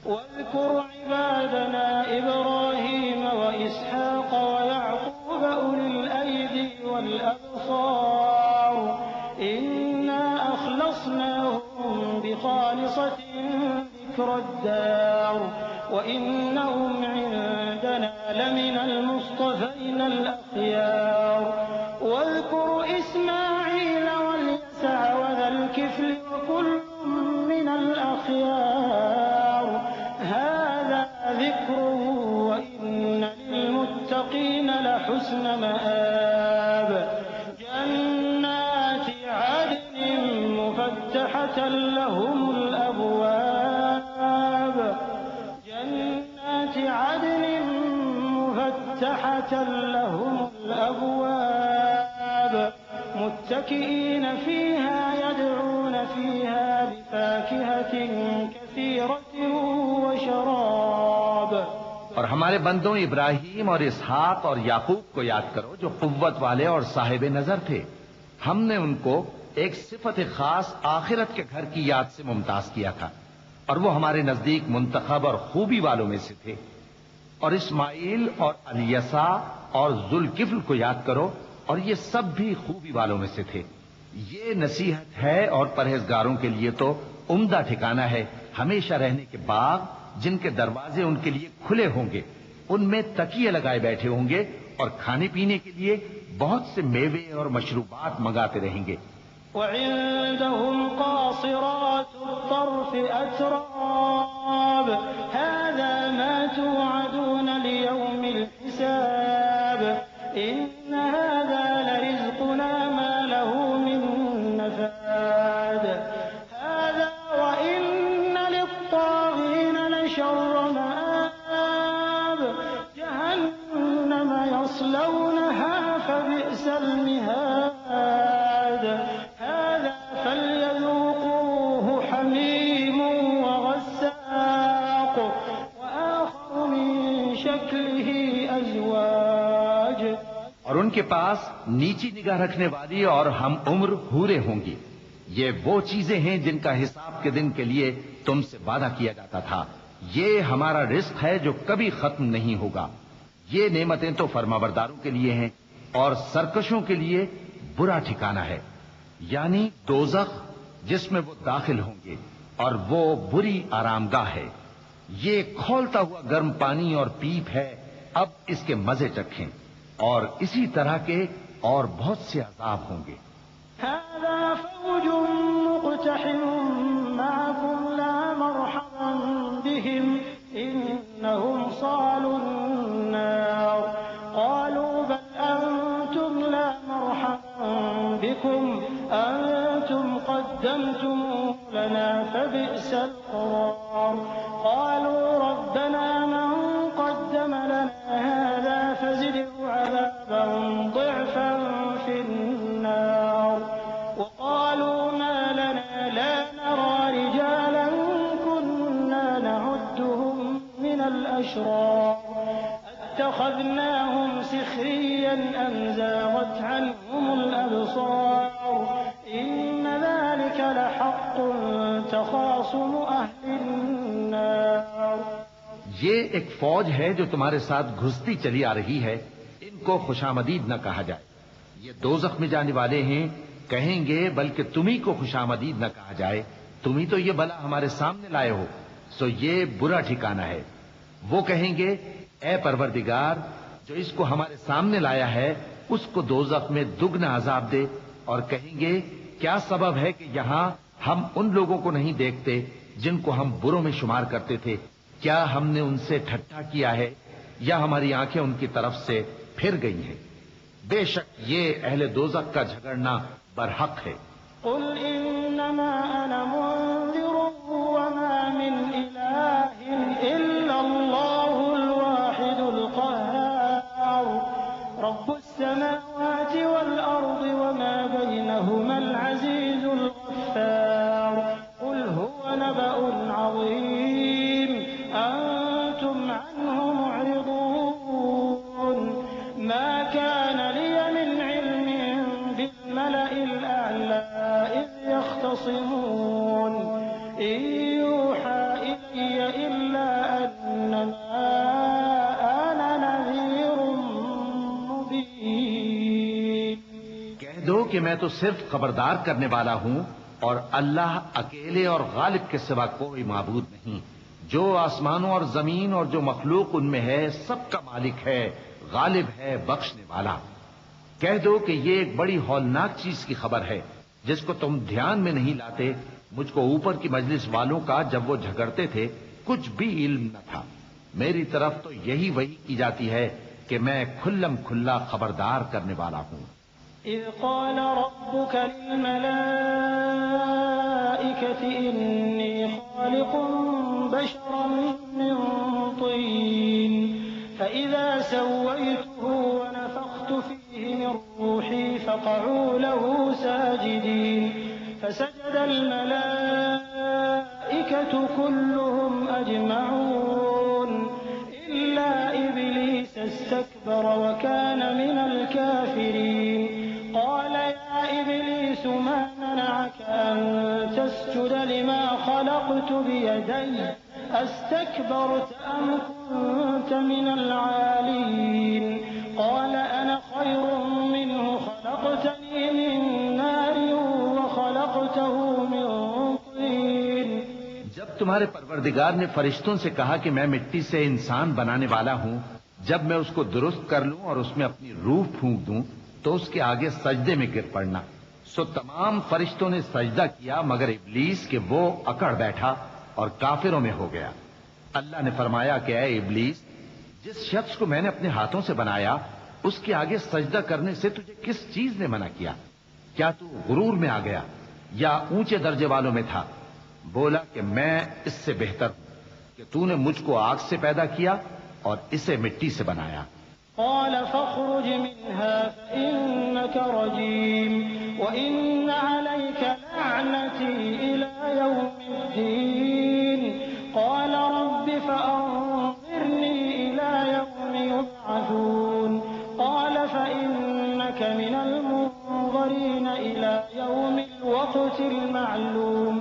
Speaker 1: واذكر عبادنا إبراهيم وإسحاق ويعقوب أولي الأيدي والأبصار إنا أخلصناهم بخالصة ذكر الدار وإنهم عندنا لمن المصطفين الأخيار واذكر إسماعيل واليسع وذا الكفل وكل من الأخيار هذا ذكر وإن للمتقين لحسن مآب جنات عدن مفتحة لهم الأبواب جنات عدن مفتحة لهم الأبواب متكئين فيها يدعون فيها بفاكهة كثيرة وشراب۔
Speaker 2: اور ہمارے بندوں ابراہیم اور اسحاق اور یعقوب کو یاد کرو جو قوت والے اور صاحب نظر تھے۔ ہم نے ان کو ایک صفت خاص آخرت کے گھر کی یاد سے ممتاز کیا تھا، اور وہ ہمارے نزدیک منتخب اور خوبی والوں میں سے تھے۔ اور اسماعیل اور الیسع اور ذوالکفل کو یاد کرو، اور یہ سب بھی خوبی والوں میں سے تھے۔ یہ نصیحت ہے اور پرہیزگاروں کے لیے تو عمدہ ٹھکانہ ہے، ہمیشہ رہنے کے باغ جن کے دروازے ان کے لیے کھلے ہوں گے، ان میں تکیے لگائے بیٹھے ہوں گے، اور کھانے پینے کے لیے بہت سے میوے اور مشروبات منگاتے رہیں گے۔
Speaker 1: وعندهم قاصرات الطرف أتراب هذا ما توعدون ليوم الحساب إن هذا لرزقنا ما له من نفاد هذا وإن للطاغين لشر مآب جهنم يصلونها فبئس المهاد هذا فليذوقوه حميم وغساق وآخر من شكله أزواج۔
Speaker 2: اور ان کے پاس نیچی نگاہ رکھنے والی اور ہم عمر حوریں ہوں گی۔ یہ وہ چیزیں ہیں جن کا حساب کے دن کے لیے تم سے وعدہ کیا جاتا تھا۔ یہ ہمارا رزق ہے جو کبھی ختم نہیں ہوگا۔ یہ نعمتیں تو فرمانبرداروں کے لیے ہیں، اور سرکشوں کے لیے برا ٹھکانہ ہے، یعنی دوزخ جس میں وہ داخل ہوں گے، اور وہ بری آرام گاہ ہے۔ یہ کھولتا ہوا گرم پانی اور پیپ ہے، اب اس کے مزے چکھیں، اور اسی طرح کے اور بہت سے عذاب ہوں گے۔
Speaker 1: هذا فوج مقتحم معكم لا مرحبا بهم إنهم صالوا النار قالوا بل أنتم لا مرحبا بكم أنتم قدمتموه لنا فبئس القرار قالوا ربنا من قدم لنا هذا فزده عذابا ضعفا في النار وقالوا ما لنا لا نرى رجالا كنا نعدهم من الأشرار اتخذناهم سخريا أم زاغت عنهم الأبصار إن ذلك لحق تخاصم أهل النار۔
Speaker 2: یہ ایک فوج ہے جو تمہارے ساتھ گھستی چلی آ رہی ہے، ان کو خوشامدید نہ کہا جائے۔ یہ دوزخ میں جانے والے ہیں، کہیں گے بلکہ تمہیں کو خوشامدید نہ کہا جائے، تمہیں تو یہ بلا ہمارے سامنے لائے ہو، سو یہ برا ٹھکانہ ہے۔ وہ کہیں گے اے پروردگار جو اس کو ہمارے سامنے لایا ہے اس کو دوزخ میں دگنا عذاب دے، اور کہیں گے کیا سبب ہے کہ یہاں ہم ان لوگوں کو نہیں دیکھتے جن کو ہم بروں میں شمار کرتے تھے، کیا ہم نے ان سے ٹھٹھا کیا ہے یا ہماری آنکھیں ان کی طرف سے پھر گئی ہیں؟ بے شک یہ اہل دوزخ کا جھگڑنا برحق ہے۔
Speaker 1: قل انما انا منذر وما من اله الا الله الواحد القهار رب السماوات والارض وما بينهما العزيز الغفار قل هو نبأ عظيم انتم عنه معرضون ما كان لي من علم بالملأ الأعلى إذ يختصمون إن يوحى إلي إلا أنما أنا نذير مبين۔
Speaker 2: کہہ دو کہ میں تو صرف خبردار کرنے والا ہوں، اور اللہ اکیلے اور غالب کے سوا کوئی معبود نہیں۔ جو آسمانوں اور زمین اور جو مخلوق ان میں ہے سب کا مالک ہے، غالب ہے، بخشنے والا۔ کہہ دو کہ یہ ایک بڑی ہولناک چیز کی خبر ہے جس کو تم دھیان میں نہیں لاتے۔ مجھ کو اوپر کی مجلس والوں کا جب وہ جھگڑتے تھے کچھ بھی علم نہ تھا۔ میری طرف تو یہی وحی کی جاتی ہے کہ میں کھلم کھلا خبردار کرنے والا ہوں۔
Speaker 1: إذ قال ربك للملائكة إني خالق بشرا من طين فإذا سويته ونفخت فيه من روحي فقعوا له ساجدين فسجد الملائكة كلهم أجمعون إلا إبليس استكبر وكان من الكافرين قال يا إبليس ما منعك أن تسجد لما خلقت بيدي أستكبرت أم كنت من العالين قال أنا خير منه خلقتني من نار وخلقته من طين۔
Speaker 2: جب تمہارے پروردگار نے فرشتوں سے کہا کہ میں مٹی سے انسان بنانے والا ہوں، جب میں اس کو درست کر لوں اور اس میں اپنی روح پھونک دوں تو اس کے آگے سجدے میں گر پڑنا، سو تمام فرشتوں نے سجدہ کیا مگر ابلیس کہ وہ اکڑ بیٹھا اور کافروں میں ہو گیا۔ اللہ نے فرمایا کہ اے ابلیس، جس شخص کو میں نے اپنے ہاتھوں سے بنایا اس کے آگے سجدہ کرنے سے تجھے کس چیز نے منع کیا؟ کیا تو غرور میں آ گیا یا اونچے درجے والوں میں تھا؟ بولا کہ میں اس سے بہتر ہوں کہ تو نے مجھ کو آگ سے پیدا کیا اور اسے مٹی سے بنایا۔
Speaker 1: قال فاخرج منها فإنك رجيم وإن عليك لعنتي إلى يوم الدين قال رب فأنظرني إلى يوم يبعثون قال فإنك من المنظرين إلى يوم الوقت المعلوم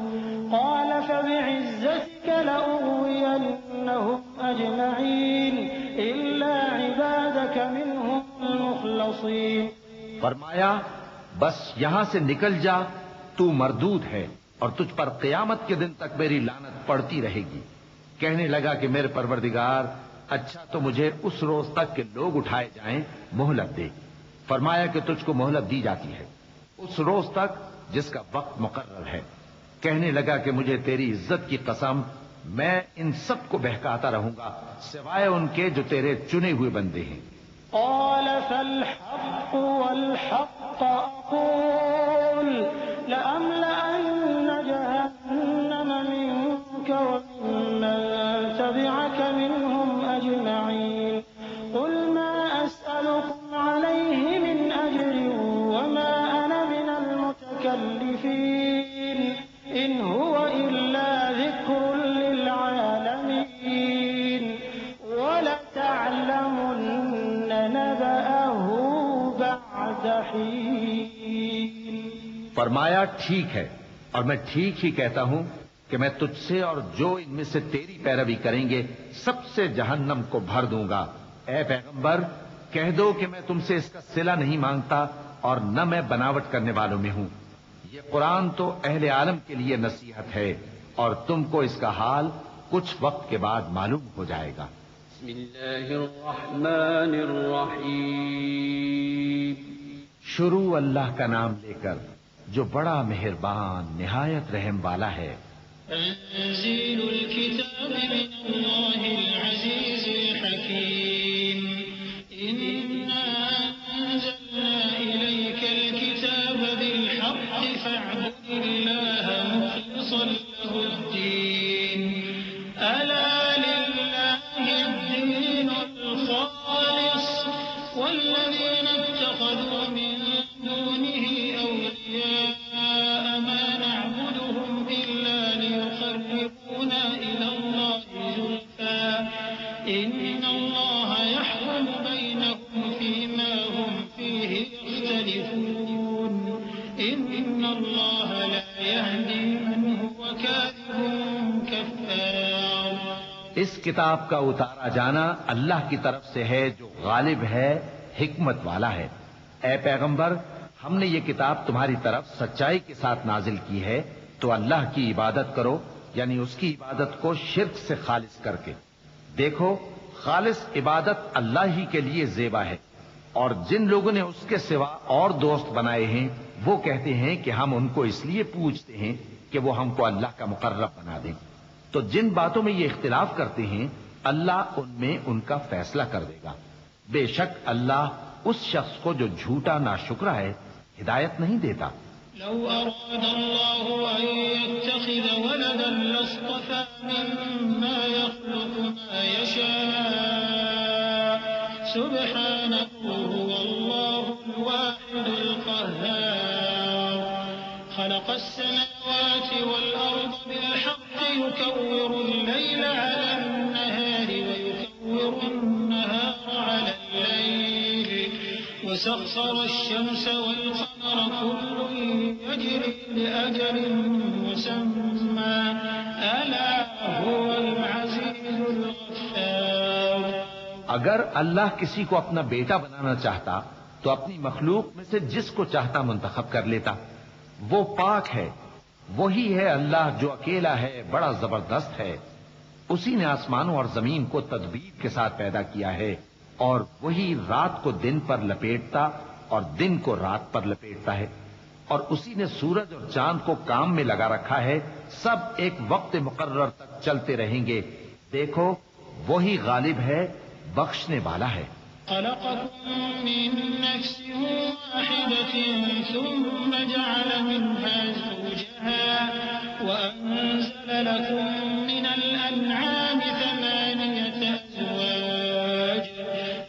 Speaker 1: قال فبعزتك لأغوينهم أجمعين إلا عبادك منهم المخلصين۔
Speaker 2: فرمایا بس یہاں سے نکل جا، تو مردود ہے اور تجھ پر قیامت کے دن تک میری لعنت پڑتی رہے گی۔ کہنے لگا کہ میرے پروردگار، اچھا تو مجھے اس روز تک کہ لوگ اٹھائے جائیں مہلت دے۔ فرمایا کہ تجھ کو مہلت دی جاتی ہے اس روز تک جس کا وقت مقرر ہے۔ کہنے لگا کہ مجھے تیری عزت کی قسم، میں ان سب کو بہکاتا رہوں گا سوائے ان کے جو تیرے چنے ہوئے بندے ہیں۔
Speaker 1: قال فالحق والحق أقول لأملأن جهنم منك وممن تبعك منهم أجمعين قل ما أسألكم عليه من أجر وما أنا من المتكلفين إن هو إلا ذكر للعالمين ولتعلمن نبأه بعد حين۔
Speaker 2: فرمایا ٹھیک ہے، اور میں ٹھیک ہی کہتا ہوں کہ میں تجھ سے اور جو ان میں سے تیری پیروی کریں گے سب سے جہنم کو بھر دوں گا۔ اے پیغمبر، کہہ دو کہ میں تم سے اس کا صلہ نہیں مانگتا اور نہ میں بناوٹ کرنے والوں میں ہوں۔ یہ قرآن تو اہل عالم کے لیے نصیحت ہے اور تم کو اس کا حال کچھ وقت کے بعد معلوم ہو جائے گا۔
Speaker 4: بسم اللہ الرحمن الرحیم۔
Speaker 2: شروع اللہ کا نام لے کر جو بڑا مہربان نہایت رحم والا ہے۔
Speaker 1: تنزيل الكتاب من الله العزيز الحكيم إنا أنزلنا إليك الكتاب بالحق فاعبد الله مخلصا له الدين ألا لله الدين الخالص والذين اتخذوا من دونه أولياء ما نعبدهم إلا ليقربونا إلى الله زلفى إن الله يحكم بينهم فيما هم فيه يختلفون إن الله لا يهدي من هو كاذب كفار.
Speaker 2: اس کتاب کا اتارا جانا اللہ کی طرف سے ہے جو غالب ہے، حکمت والا ہے. اے پیغمبر، ہم نے یہ کتاب تمہاری طرف سچائی کے ساتھ نازل کی ہے، تو اللہ کی عبادت کرو، یعنی اس کی عبادت کو شرک سے خالص کر کے. دیکھو، خالص عبادت اللہ ہی کے لیے زیبا ہے، اور جن لوگوں نے اس کے سوا اور دوست بنائے ہیں وہ کہتے ہیں کہ ہم ان کو اس لیے پوجتے ہیں کہ وہ ہم کو اللہ کا مقرب بنا دیں. تو جن باتوں میں یہ اختلاف کرتے ہیں اللہ ان میں ان کا فیصلہ کر دے گا. بے شک اللہ اس شخص کو جو جھوٹا ناشکرا ہے ہدایت نہیں دیتا.
Speaker 1: لو أراد الله أن يتخذ ولدا لاصطفى مما يخلق ما يشاء سبحانه هو الله الواحد القهار خلق السماوات والأرض بالحق يكور الليل على النهار ويكور النهار على الليل وسخر الشمس والقمر كل يجري لأجل مسمى ألا هو العزيز الغفار.
Speaker 2: اگر اللہ کسی کو اپنا بیٹا بنانا چاہتا تو اپنی مخلوق میں سے جس کو چاہتا منتخب کر لیتا. وہ پاک ہے، وہی ہے اللہ جو اکیلا ہے، بڑا زبردست ہے. اسی نے آسمانوں اور زمین کو تدبیر کے ساتھ پیدا کیا ہے، اور وہی رات کو دن پر لپیٹتا اور دن کو رات پر لپیٹتا ہے. اور اسی نے سورج اور چاند کو کام میں لگا رکھا ہے، سب ایک وقت مقرر تک چلتے رہیں گے. دیکھو، وہی غالب ہے، بخشنے والا ہے.
Speaker 1: خلقكم من نفس واحدة ثم جعل منها زوجها وأنزل لكم من الأنعام 8 أزواج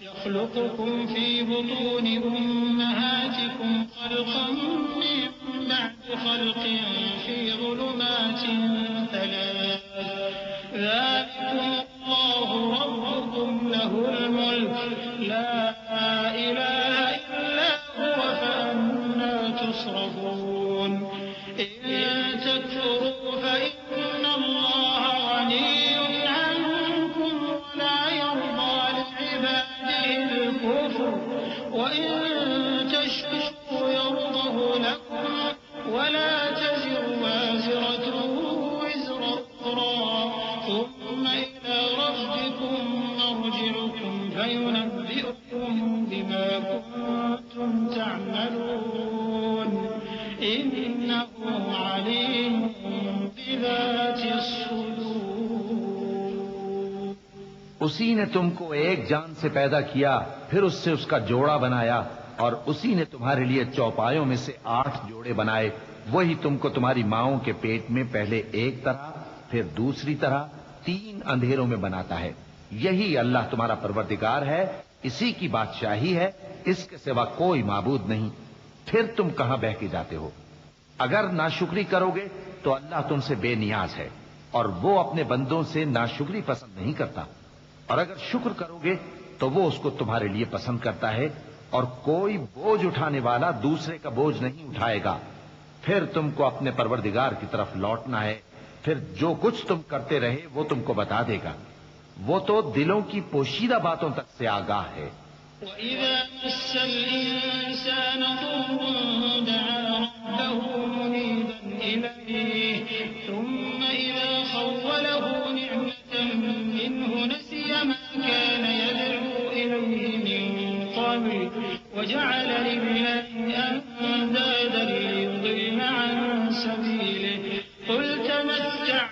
Speaker 1: يخلقكم في بطون أمهاتكم خلقا من بعد خلق في ظلمات 3 ذلكم الله ربكم له الملك لا إله إلا هو فأنا تصرفون. إن تكفروا فإن الله غني عنكم ولا يرضى لعباده الكفر وإن تشكروا يرضه لكم ولا تزر وازرة وزر أخرى ثم إلى ربكم مرجعكم فينبئكم بما كنتم تعملون إنه عليم بذات الصدور.
Speaker 2: اسی نے تم کو ایک جان سے پیدا کیا، پھر اس سے اس کا جوڑا بنایا، اور اسی نے تمہارے لیے چوپایوں میں سے 8 جوڑے بنائے. وہی تم کو تمہاری ماؤں کے پیٹ میں پہلے ایک طرح پھر دوسری طرح 3 اندھیروں میں بناتا ہے. یہی اللہ تمہارا پروردگار ہے، اسی کی بادشاہی ہے، اس کے سوا کوئی معبود نہیں. پھر تم کہاں بہہ کے جاتے ہو؟ اگر ناشکری کرو گے تو اللہ تم سے بے نیاز ہے، اور وہ اپنے بندوں سے ناشکری پسند نہیں کرتا. اور اگر شکر کرو گے تو وہ اس کو تمہارے لیے پسند کرتا ہے، اور کوئی بوجھ اٹھانے والا دوسرے کا بوجھ نہیں اٹھائے گا. پھر تم کو اپنے پروردگار کی طرف لوٹنا ہے، پھر جو کچھ تم کرتے رہے وہ تم کو بتا دے گا. وہ تو دلوں کی پوشیدہ باتوں تک سے آگاہ ہے.
Speaker 1: وَإِذَا مَسَّ الْإِنسَانَ ضُرٌّ دَعَا رَبَّهُ مُنِيبًا إِلَيْهِ ثُمَّ إِذَا خَوَّلَهُ نِعْمَةً مِّنْهُ نَسِيَ مَا كَانَ يَدْعُو إِلَيْهِ مِن قَبْلُ وَجَعَلَ لِلَّهِ أَندَادًا لِّيُضِلَّ عَن سَبِيلِهِ قُلْ تَمَتَّعْ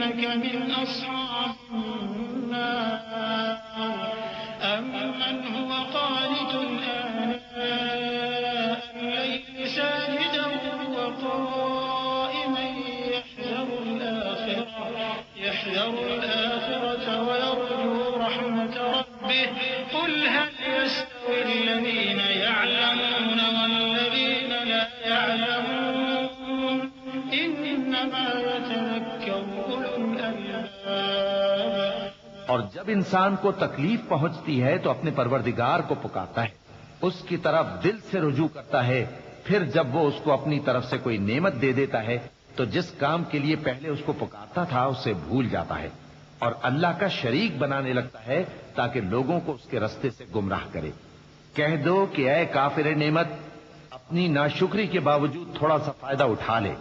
Speaker 1: إنك من أصحاب النار أمن هو قانت آناء الليل ساجدا وقائما يحذر الآخرة ويرجو رحمة ربه قل هل يستوي الذين يعلمون والذين لا يعلمون إنما يتذكر أولو الألباب.
Speaker 2: اور جب انسان کو تکلیف پہنچتی ہے تو اپنے پروردگار کو پکارتا ہے، اس کی طرف دل سے رجوع کرتا ہے، پھر جب وہ اس کو اپنی طرف سے کوئی نعمت دے دیتا ہے تو جس کام کے لیے پہلے اس کو پکارتا تھا اسے بھول جاتا ہے اور اللہ کا شریک بنانے لگتا ہے تاکہ لوگوں کو اس کے رستے سے گمراہ کرے. کہہ دو کہ اے کافر نعمت، اپنی ناشکری کے باوجود تھوڑا سا فائدہ اٹھا لے،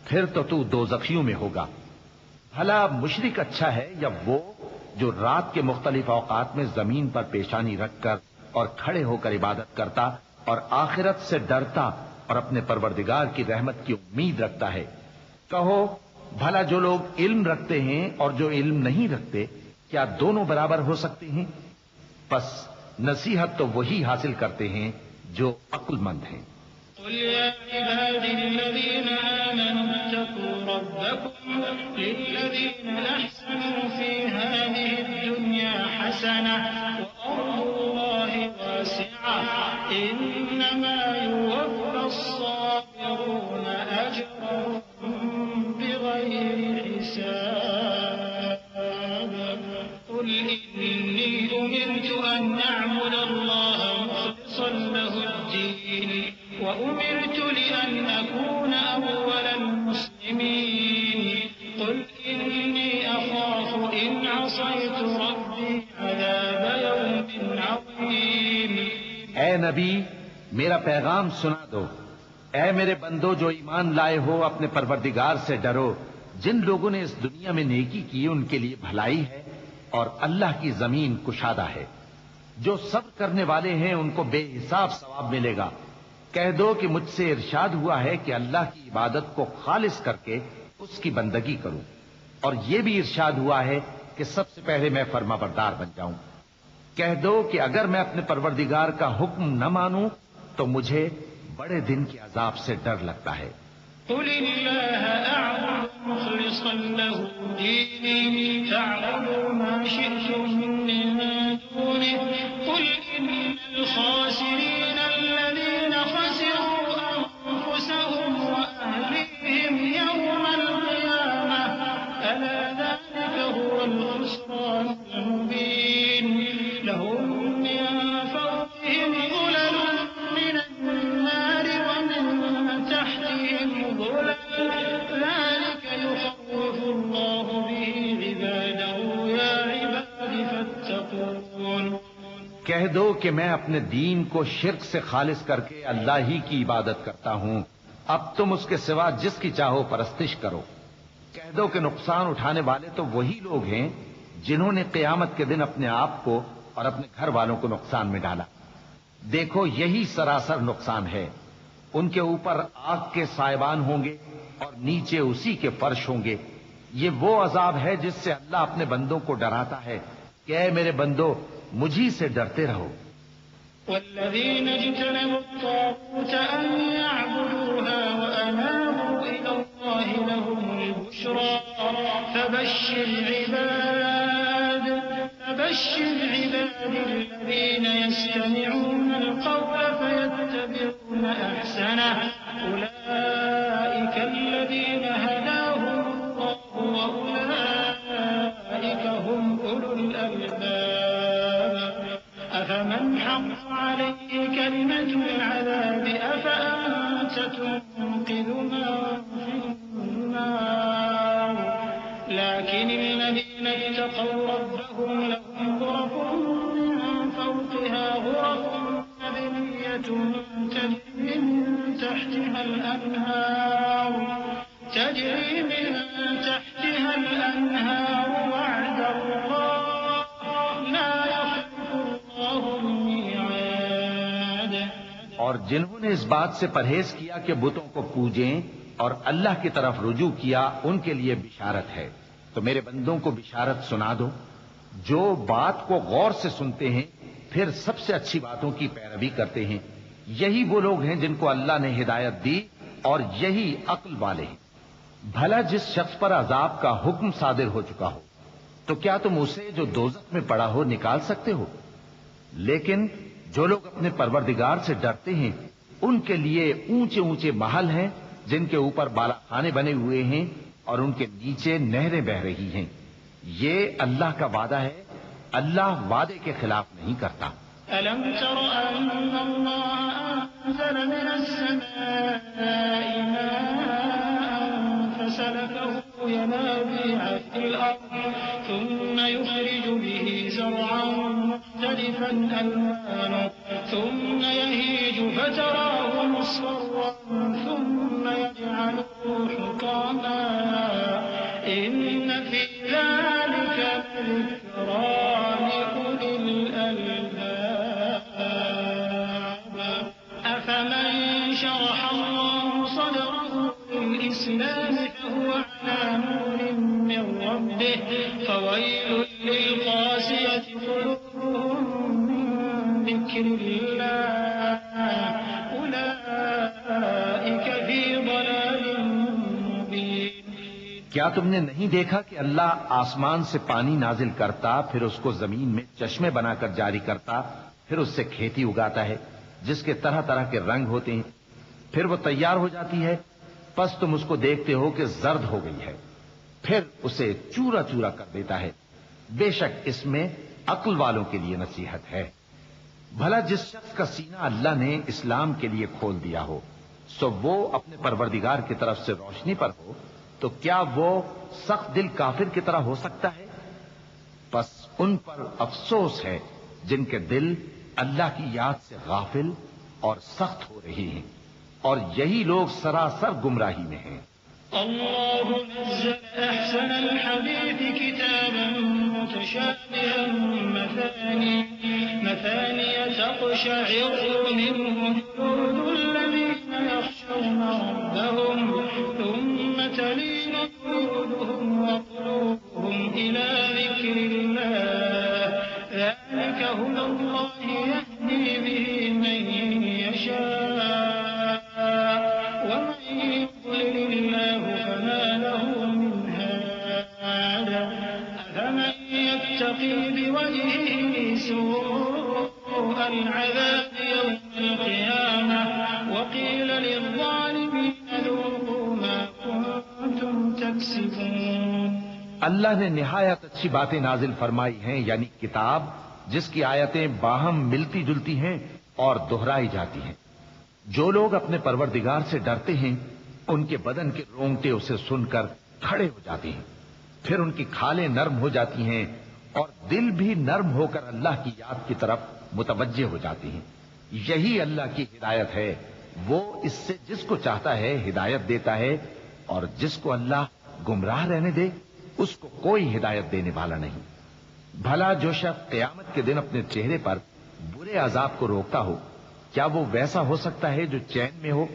Speaker 2: پھر تو دوزخیوں میں ہوگا. بھلا مشرک اچھا ہے یا وہ جو رات کے مختلف اوقات میں زمین پر پیشانی رکھ کر اور کھڑے ہو کر عبادت کرتا اور آخرت سے ڈرتا اور اپنے پروردگار کی رحمت کی امید رکھتا ہے. کہو بھلا جو لوگ علم رکھتے ہیں اور جو علم نہیں رکھتے کیا دونوں برابر ہو سکتے ہیں؟ بس نصیحت تو وہی حاصل کرتے ہیں جو عقل مند ہیں.
Speaker 1: قل يا عبادي الذين آمنوا اتقوا ربكم للذين أحسنوا في هذه الدنيا حسنة وأرض الله واسعة إنما يوفى الصابرون أجرهم بغير حساب. قل إني أمرت أن أعبد الله مخلصا له الدين وأمرت لأن أكون أول المسلمين. قل إني أخاف إن عصيت ربي عذاب يوم عظيم.
Speaker 2: اے نبی میرا پیغام سنا دو. اے میرے بندو جو ایمان لائے ہو اپنے پروردگار سے ڈرو. جن لوگوں نے اس دنیا میں نیکی کی ان کے لیے بھلائی ہے اور اللہ کی زمین کشادہ ہے. جو صبر کرنے والے ہیں ان کو بے حساب ثواب ملے گا. کہہ دو کہ مجھ سے ارشاد ہوا ہے کہ اللہ کی عبادت کو خالص کر کے اس کی بندگی کروں، اور یہ بھی ارشاد ہوا ہے کہ سب سے پہلے میں فرما بردار بن جاؤں. کہہ دو کہ اگر میں اپنے پروردگار کا حکم نہ مانوں تو مجھے بڑے دن کے عذاب سے ڈر لگتا ہے.
Speaker 1: قل الله أعبد مخلصا له ديني فاعبدوا ما شئتم من دونه قل إن الخاسرين الذين خسروا أنفسهم وأهليهم يوم القيامة ألا ذلك هو الخسران المبين. لهم من فوقهم ظلل من النار ومن تحتهم ظلل ذلك يخوف الله به عباده يا عباد فاتقون.
Speaker 2: کہہ دو کہ میں اپنے دین کو شرک سے خالص کر کے اللہ ہی کی عبادت کرتا ہوں. اب تم اس کے سوا جس کی چاہو پرستش کرو. کہہ دو کہ نقصان اٹھانے والے تو وہی لوگ ہیں جنہوں نے قیامت کے دن اپنے آپ کو اور اپنے گھر والوں کو نقصان میں ڈالا. دیکھو یہی سراسر نقصان ہے. ان کے اوپر آگ کے سائبان ہوں گے اور نیچے اسی کے فرش ہوں گے. یہ وہ عذاب ہے جس سے اللہ اپنے بندوں کو ڈراتا ہے کہ اے میرے بندو مجھی سے ڈرتے رہو.
Speaker 1: والذين اجتنبوا الطاغوت أن يعبدوها وأنابوا إلى الله لهم البشرى فبشر عباد الذين يستمعون القول فيتبعون أحسنه أولئك الذين هداهم الله وأولئك هم أولو الألباب. أفمن حق عليه كلمة العذاب أفأنت تنقذ من في النار. لكن الذين اتقوا ربهم لهم غرف من فوقها غرف مبنية تجري من تحتها الأنهار وعد الله لا يخلف الله الميعاد.
Speaker 2: اور جنہوں نے اس بات سے پرہیز کیا کہ بتوں کو پوجیں اور اللہ کی طرف رجوع کیا ان کے لیے بشارت ہے. تو میرے بندوں کو بشارت سنا دو جو بات کو غور سے سنتے ہیں پھر سب سے اچھی باتوں کی پیروی کرتے ہیں، یہی وہ لوگ ہیں جن کو اللہ نے ہدایت دی اور یہی عقل والے ہیں۔ بھلا جس شخص پر عذاب کا حکم صادر ہو چکا ہو تو کیا تم اسے جو دوزخ میں پڑا ہو نکال سکتے ہو؟ لیکن جو لوگ اپنے پروردگار سے ڈرتے ہیں ان کے لیے اونچے اونچے محل ہیں جن کے اوپر بالا خانے بنے ہوئے ہیں اور ان کے نیچے نہریں بہ رہی ہیں۔ یہ اللہ کا وعدہ ہے، اللہ وعدے کے خلاف نہیں کرتا۔
Speaker 1: ألم تر أن الله أنزل من السماء ماء فسلكه ينابيع في الأرض ثم يخرج به زرعا مختلفا ألوانه ثم يهيج فتراه مصفرا ثم يجعله حطاما إن في ذلك لذكرى لأولي الألباب أفمن شرح الله صدره للإسلام فهو على نور من ربه فويل للقاسية قلوبهم من ذكر الله أولئك في ضلال مبين۔
Speaker 2: کیا تم نے نہیں دیکھا کہ اللہ آسمان سے پانی نازل کرتا پھر اس کو زمین میں چشمے بنا کر جاری کرتا پھر اس سے کھیتی اگاتا ہے جس کے طرح طرح کے رنگ ہوتے ہیں، پھر وہ تیار ہو جاتی ہے، پس تم اس کو دیکھتے ہو کہ زرد ہو گئی ہے، پھر اسے چورا چورا کر دیتا ہے۔ بے شک اس میں عقل والوں کے لیے نصیحت ہے۔ بھلا جس شخص کا سینہ اللہ نے اسلام کے لیے کھول دیا ہو سو وہ اپنے پروردگار کی طرف سے روشنی پر ہو تو کیا وہ سخت دل کافر کی طرح ہو سکتا ہے؟ پس ان پر افسوس ہے جن کے دل اللہ کی یاد سے غافل اور سخت ہو رہی ہیں، اور یہی لوگ سراسر گمراہی میں ہیں۔
Speaker 1: الله نزل أحسن الحديث كتابا متشابها مثانية تقشعر منه جلود الذين يخشون ربهم ثم تلين جلودهم وقلوبهم إلى ذكر الله ذلك هدى الله يهدي به من يشاء ومن يضلل الله فما له من هاد أفمن يتقي بوجهه سوء العذاب يوم القيامة وقيل للظالمين ذوقوا ما كنتم تكسبون۔
Speaker 2: اللہ نے نہایت اچھی باتیں نازل فرمائی ہیں، یعنی کتاب جس کی آیتیں باہم ملتی جلتی ہیں اور دہرائی جاتی ہیں۔ جو لوگ اپنے پروردگار سے ڈرتے ہیں ان کے بدن کے رونگٹے اسے سن کر کھڑے ہو جاتے ہیں، پھر ان کی کھالیں نرم ہو جاتی ہیں اور دل بھی نرم ہو کر اللہ کی یاد کی طرف متوجہ ہو جاتے ہیں۔ یہی اللہ کی ہدایت ہے، وہ اس سے جس کو چاہتا ہے ہدایت دیتا ہے، اور جس کو اللہ گمراہ رہنے دے اس کو کوئی ہدایت دینے والا نہیں۔ بھلا جو شخص قیامت کے دن اپنے چہرے پر برے عذاب کو روکتا ہو کیا وہ ویسا ہو سکتا ہے جو چین میں ہو؟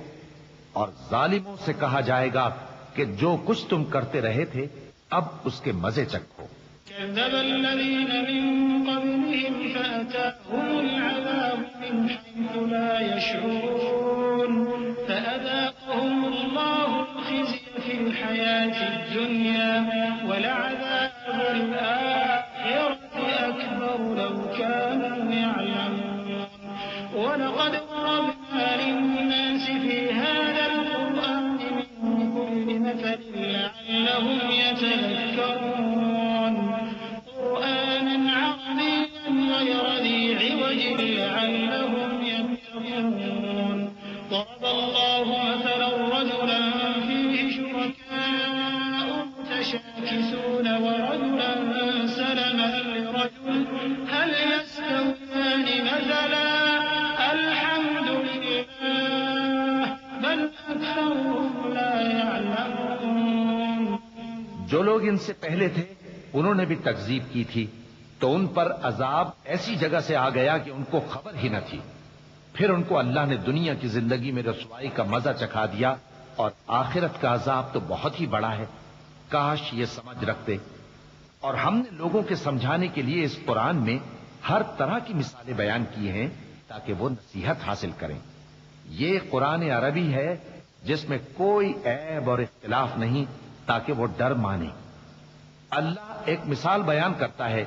Speaker 2: اور ظالموں سے کہا جائے گا کہ جو کچھ تم کرتے رہے تھے اب اس کے مزے چکھو۔
Speaker 1: كذب الذين من قبلهم فأتاهم العذاب من حيث لا يشعرون فأذاقهم الله الخزي في الحياة الدنيا ولعذاب الآخرة أكبر لو كانوا يعلمون ولقد ضربنا للناس في هذا القرآن من كل مثل لعلهم يتذكرون قرآنا عربيا غير ذي عوج لعلهم يتقون ضرب الله مثلا رجلا فيه شركاء متشاكسون ورجلا سلما لرجل هل يستويان مثلا الحمد لله بل أكثرهم لا يعلمون۔
Speaker 2: جو لوگ ان سے پہلے تھے انہوں نے بھی تکذیب کی تھی تو ان پر عذاب ایسی جگہ سے آ گیا کہ ان کو خبر ہی نہ تھی، پھر ان کو اللہ نے دنیا کی زندگی میں رسوائی کا مزہ چکھا دیا اور آخرت کا عذاب تو بہت ہی بڑا ہے۔ کاش یہ سمجھ رکھتے. اور ہم نے لوگوں کے سمجھانے کے لیے اس قرآن میں ہر طرح کی مثالیں بیان کی ہیں تاکہ وہ نصیحت حاصل کریں. یہ قرآن عربی ہے جس میں کوئی عیب اور اختلاف نہیں تاکہ وہ ڈر مانے. اللہ ایک مثال بیان کرتا ہے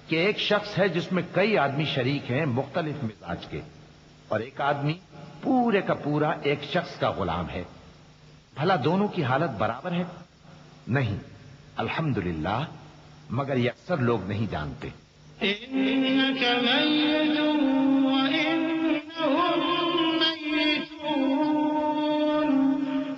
Speaker 2: کہ ایک شخص ہے جس میں کئی آدمی شریک ہیں مختلف مزاج کے، اور ایک آدمی پورے کا پورا ایک شخص کا غلام ہے. بھلا دونوں کی حالت برابر ہے؟ نہیں، الحمدللہ، مگر یہ اکثر لوگ نہیں جانتے.
Speaker 1: إنك ميت وإنهم ميتون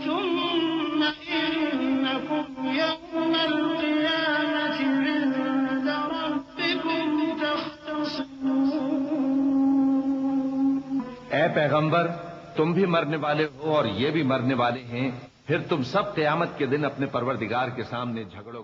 Speaker 1: ثم إنكم يوم القيامة عند ربكم تختصمون.
Speaker 2: اے پیغمبر، تم بھی مرنے والے ہو اور یہ بھی مرنے والے ہیں، پھر تم سب قیامت کے دن اپنے پروردگار کے سامنے جھگڑو